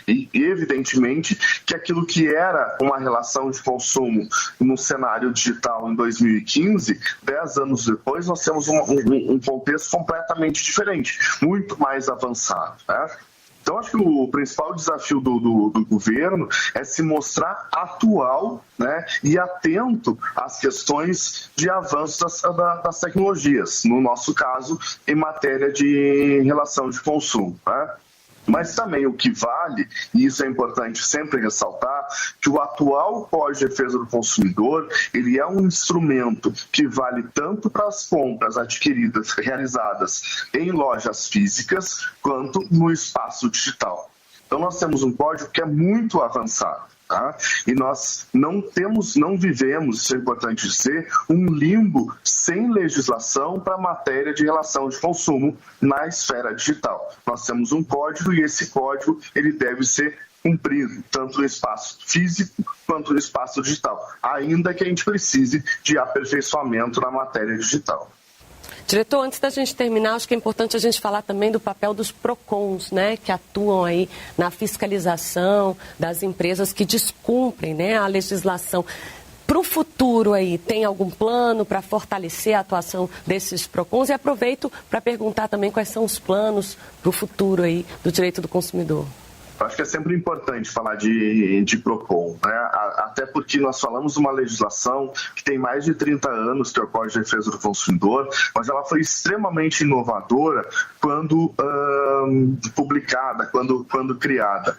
e, evidentemente, que aquilo que era uma relação de consumo no cenário digital em 2015, 10 anos depois, nós temos um contexto completamente diferente, muito mais avançado, né? Então, acho que o principal desafio do governo é se mostrar atual, né, e atento às questões de avanço das tecnologias, no nosso caso, em matéria de relação de consumo, né? Mas também o que vale, e isso é importante sempre ressaltar, que o atual Código de Defesa do Consumidor, ele é um instrumento que vale tanto para as compras adquiridas, realizadas em lojas físicas, quanto no espaço digital. Então nós temos um código que é muito avançado. Tá? E nós não vivemos, isso é importante dizer, um limbo sem legislação para a matéria de relação de consumo na esfera digital. Nós temos um código e esse código ele deve ser cumprido, tanto no espaço físico quanto no espaço digital, ainda que a gente precise de aperfeiçoamento na matéria digital. Diretor, antes da gente terminar, acho que é importante a gente falar também do papel dos PROCONs, né, que atuam aí na fiscalização das empresas que descumprem, né, a legislação. Para o futuro aí, tem algum plano para fortalecer a atuação desses PROCONs? E aproveito para perguntar também quais são os planos para o futuro aí do direito do consumidor. Acho que é sempre importante falar de PROCON, né? Até porque nós falamos de uma legislação que tem mais de 30 anos, que é o Código de Defesa do Consumidor, mas ela foi extremamente inovadora quando publicada, quando criada.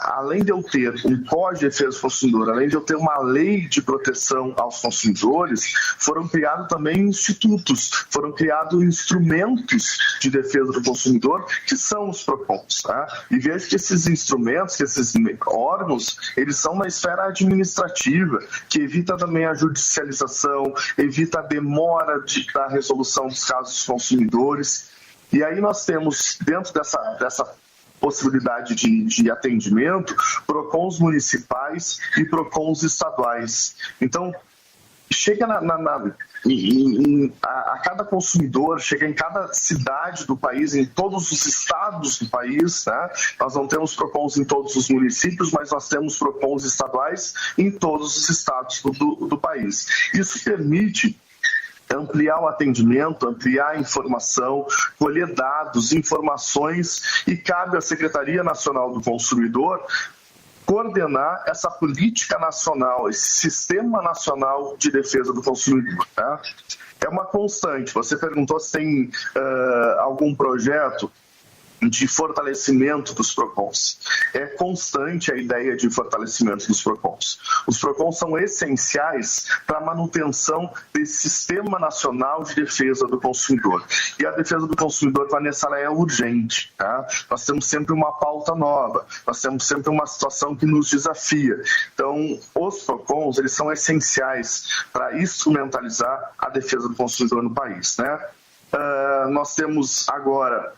Além de eu ter um Código de Defesa do Consumidor, além de eu ter uma lei de proteção aos consumidores, foram criados também institutos, foram criados instrumentos de defesa do consumidor, que são os PROCONs. Tá? E vejo que esses instrumentos, que esses órgãos, eles são na esfera administrativa, que evita também a judicialização, evita a demora da resolução dos casos dos consumidores. E aí nós temos, dentro dessa possibilidade de atendimento, PROCONs municipais e PROCONs estaduais. Então, chega a cada consumidor, chega em cada cidade do país, em todos os estados do país, né? Nós não temos PROCONs em todos os municípios, mas nós temos PROCONs estaduais em todos os estados do país. Isso permite ampliar o atendimento, ampliar a informação, colher dados, informações, e cabe à Secretaria Nacional do Consumidor coordenar essa política nacional, esse sistema nacional de defesa do consumidor. Tá? É uma constante. Você perguntou se tem algum projeto de fortalecimento dos PROCONs. É constante a ideia de fortalecimento dos PROCONs. Os PROCONs são essenciais para a manutenção desse Sistema Nacional de Defesa do Consumidor. E a defesa do consumidor, Vanessa, ela é urgente. Tá? Nós temos sempre uma pauta nova, nós temos sempre uma situação que nos desafia. Então, os PROCONs, eles são essenciais para instrumentalizar a defesa do consumidor no país. Né? Nós temos agora,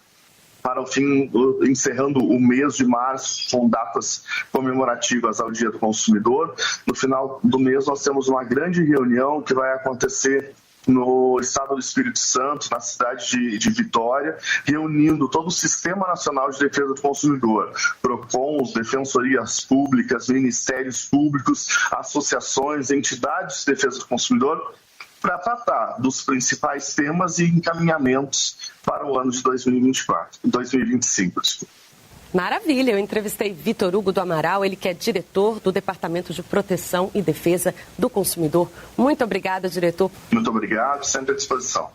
para o fim, encerrando o mês de março, com datas comemorativas ao Dia do Consumidor. No final do mês, nós temos uma grande reunião que vai acontecer no estado do Espírito Santo, na cidade de Vitória, reunindo todo o Sistema Nacional de Defesa do Consumidor, PROCONs, defensorias públicas, ministérios públicos, associações, entidades de defesa do consumidor, para tratar dos principais temas e encaminhamentos para o ano de 2025. Desculpa. Maravilha, eu entrevistei Vitor Hugo do Amaral, ele que é diretor do Departamento de Proteção e Defesa do Consumidor. Muito obrigada, diretor. Muito obrigado, sempre à disposição.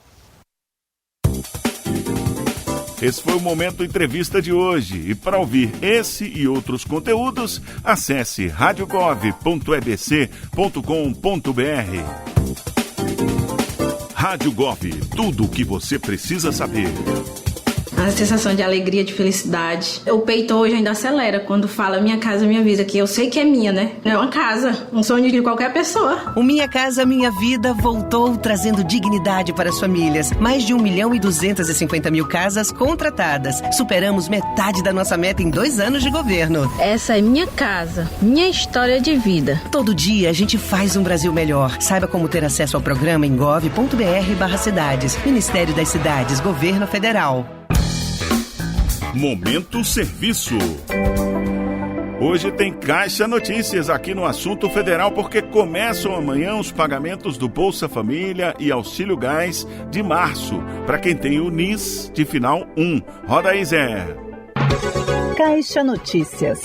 Esse foi o Momento Entrevista de hoje. E para ouvir esse e outros conteúdos, acesse radiogov.ebc.com.br. Rádio Gov, tudo o que você precisa saber. A sensação de alegria, de felicidade. O peito hoje ainda acelera quando fala Minha Casa Minha Vida, que eu sei que é minha, né? É uma casa, um sonho de qualquer pessoa. O Minha Casa Minha Vida voltou trazendo dignidade para as famílias. Mais de 1.250.000 casas contratadas. Superamos metade da nossa meta em 2 anos de governo. Essa é minha casa, minha história de vida. Todo dia a gente faz um Brasil melhor. Saiba como ter acesso ao programa em gov.br/cidades. Ministério das Cidades, Governo Federal. Momento Serviço. Hoje tem Caixa Notícias aqui no Assunto Federal, porque começam amanhã os pagamentos do Bolsa Família e Auxílio Gás de março, para quem tem o NIS de final 1. Roda aí, Zé. Caixa Notícias.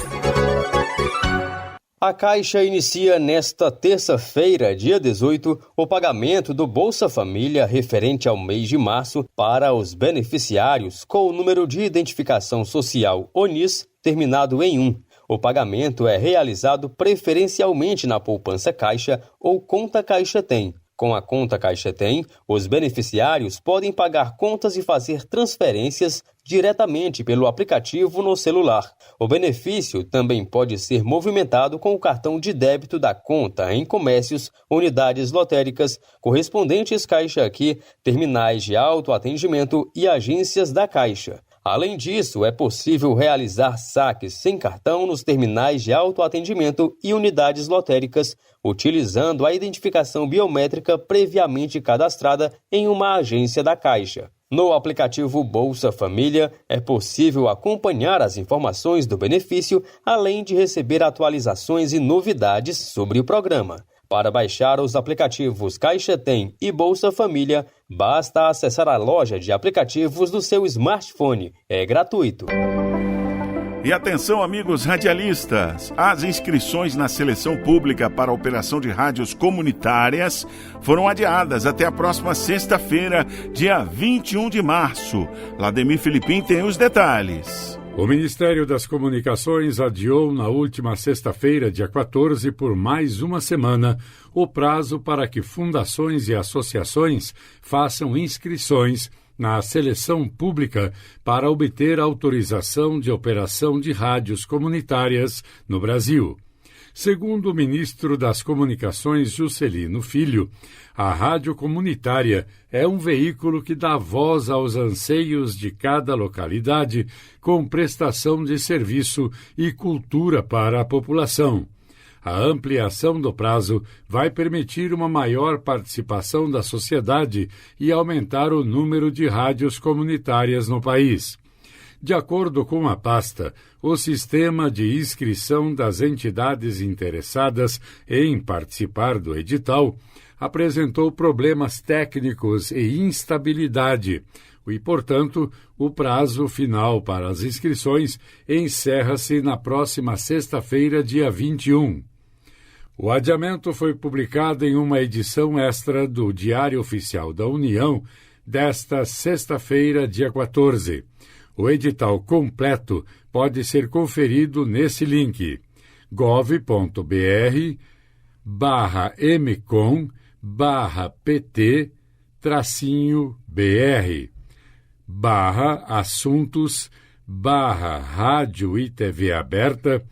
A Caixa inicia nesta terça-feira, dia 18, o pagamento do Bolsa Família referente ao mês de março para os beneficiários com o número de identificação social ONIS terminado em 1. O pagamento é realizado preferencialmente na poupança Caixa ou conta Caixa Tem. Com a conta Caixa Tem, os beneficiários podem pagar contas e fazer transferências diretamente pelo aplicativo no celular. O benefício também pode ser movimentado com o cartão de débito da conta em comércios, unidades lotéricas, correspondentes Caixa Aqui, terminais de autoatendimento e agências da Caixa. Além disso, é possível realizar saques sem cartão nos terminais de autoatendimento e unidades lotéricas, utilizando a identificação biométrica previamente cadastrada em uma agência da Caixa. No aplicativo Bolsa Família, é possível acompanhar as informações do benefício, além de receber atualizações e novidades sobre o programa. Para baixar os aplicativos Caixa Tem e Bolsa Família, basta acessar a loja de aplicativos do seu smartphone. É gratuito. E atenção, amigos radialistas, as inscrições na seleção pública para a operação de rádios comunitárias foram adiadas até a próxima sexta-feira, dia 21 de março. Lademir Filipim tem os detalhes. O Ministério das Comunicações adiou na última sexta-feira, dia 14, por mais uma semana, o prazo para que fundações e associações façam inscrições na seleção pública para obter autorização de operação de rádios comunitárias no Brasil. Segundo o ministro das Comunicações, Juscelino Filho, a rádio comunitária é um veículo que dá voz aos anseios de cada localidade com prestação de serviço e cultura para a população. A ampliação do prazo vai permitir uma maior participação da sociedade e aumentar o número de rádios comunitárias no país. De acordo com a pasta, o sistema de inscrição das entidades interessadas em participar do edital apresentou problemas técnicos e instabilidade e, portanto, o prazo final para as inscrições encerra-se na próxima sexta-feira, dia 21. O adiamento foi publicado em uma edição extra do Diário Oficial da União desta sexta-feira, dia 14. O edital completo pode ser conferido nesse link: gov.br/mecom/pt-assuntos/rádio e TV aberta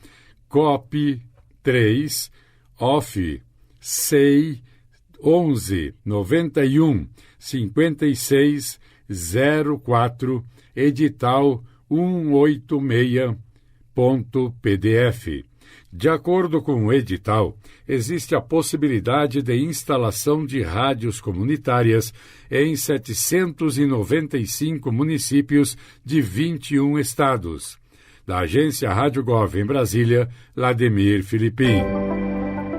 COP 3 OF SEI 11 91 56 04 edital 186.pdf. De acordo com o edital, existe a possibilidade de instalação de rádios comunitárias em 795 municípios de 21 estados. Da agência Rádio Gov em Brasília, Lademir Filipim.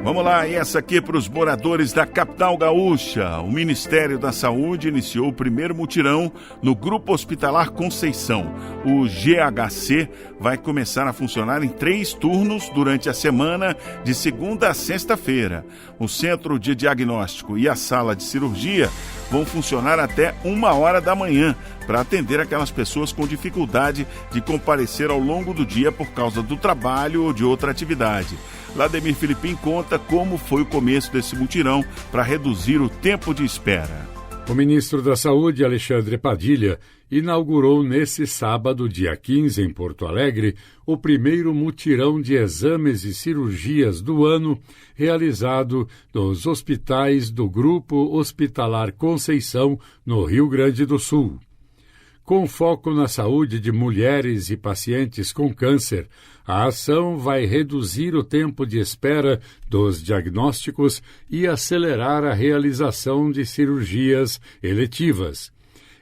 Vamos lá, e essa aqui para os moradores da capital gaúcha. O Ministério da Saúde iniciou o primeiro mutirão no Grupo Hospitalar Conceição. O GHC vai começar a funcionar em 3 turnos durante a semana, de segunda a sexta-feira. O centro de diagnóstico e a sala de cirurgia vão funcionar até 1h da manhã, para atender aquelas pessoas com dificuldade de comparecer ao longo do dia por causa do trabalho ou de outra atividade. Lademir Filipim conta como foi o começo desse mutirão para reduzir o tempo de espera. O ministro da Saúde, Alexandre Padilha, inaugurou nesse sábado, dia 15, em Porto Alegre, o primeiro mutirão de exames e cirurgias do ano realizado nos hospitais do Grupo Hospitalar Conceição, no Rio Grande do Sul. Com foco na saúde de mulheres e pacientes com câncer, a ação vai reduzir o tempo de espera dos diagnósticos e acelerar a realização de cirurgias eletivas.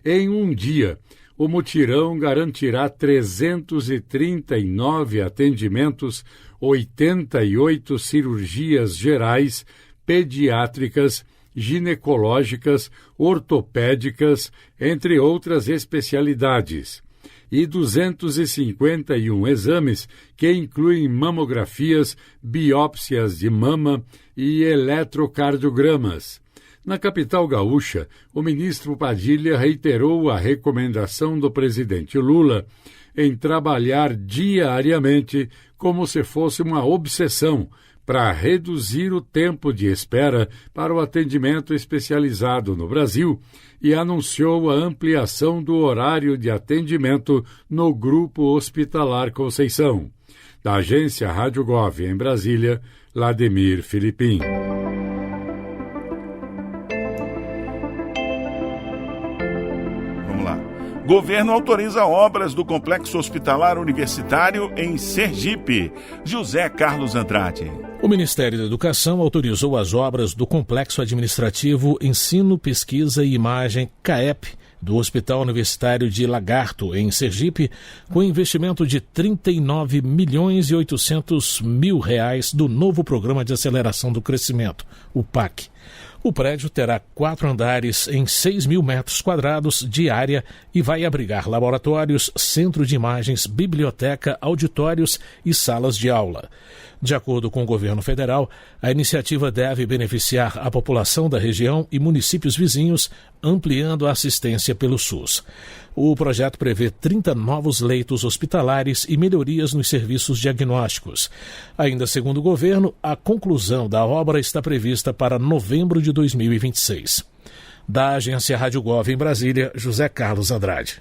Em um dia, o mutirão garantirá 339 atendimentos, 88 cirurgias gerais, pediátricas, ginecológicas, ortopédicas, entre outras especialidades, e 251 exames que incluem mamografias, biópsias de mama e eletrocardiogramas. Na capital gaúcha, o ministro Padilha reiterou a recomendação do presidente Lula em trabalhar diariamente como se fosse uma obsessão para reduzir o tempo de espera para o atendimento especializado no Brasil e anunciou a ampliação do horário de atendimento no Grupo Hospitalar Conceição. Da agência Rádio Gov em Brasília, Lademir Filipim. Governo autoriza obras do Complexo Hospitalar Universitário em Sergipe. José Carlos Andrade. O Ministério da Educação autorizou as obras do Complexo Administrativo Ensino, Pesquisa e Imagem, CAEP, do Hospital Universitário de Lagarto, em Sergipe, com investimento de R$ 39.800.000 do novo Programa de Aceleração do Crescimento, o PAC. O prédio terá 4 andares em 6.000 metros quadrados de área e vai abrigar laboratórios, centro de imagens, biblioteca, auditórios e salas de aula. De acordo com o governo federal, a iniciativa deve beneficiar a população da região e municípios vizinhos, ampliando a assistência pelo SUS. O projeto prevê 30 novos leitos hospitalares e melhorias nos serviços diagnósticos. Ainda segundo o governo, a conclusão da obra está prevista para novembro de 2026. Da Agência Rádio Gov em Brasília, José Carlos Andrade.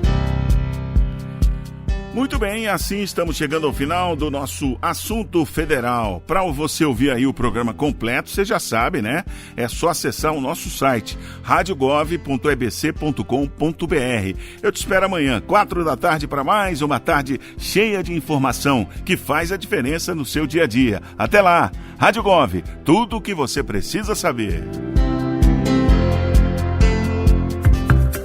Muito bem, assim estamos chegando ao final do nosso Assunto Federal. Para você ouvir aí o programa completo, você já sabe, né? É só acessar o nosso site, radiogov.ebc.com.br. Eu te espero amanhã, 4 da tarde, para mais uma tarde cheia de informação que faz a diferença no seu dia a dia. Até lá, Rádio Gov, tudo o que você precisa saber.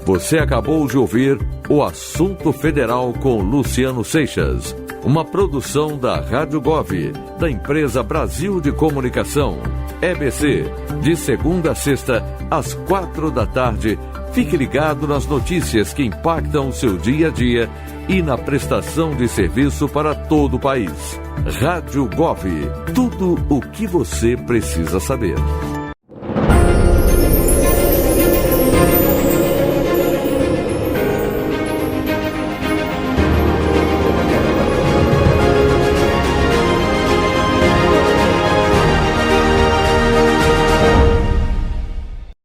Você acabou de ouvir o Assunto Federal com Luciano Seixas, uma produção da Rádio Gov, da empresa Brasil de Comunicação, EBC, de segunda a sexta, às 4 da tarde. Fique ligado nas notícias que impactam o seu dia a dia e na prestação de serviço para todo o país. Rádio Gov, tudo o que você precisa saber.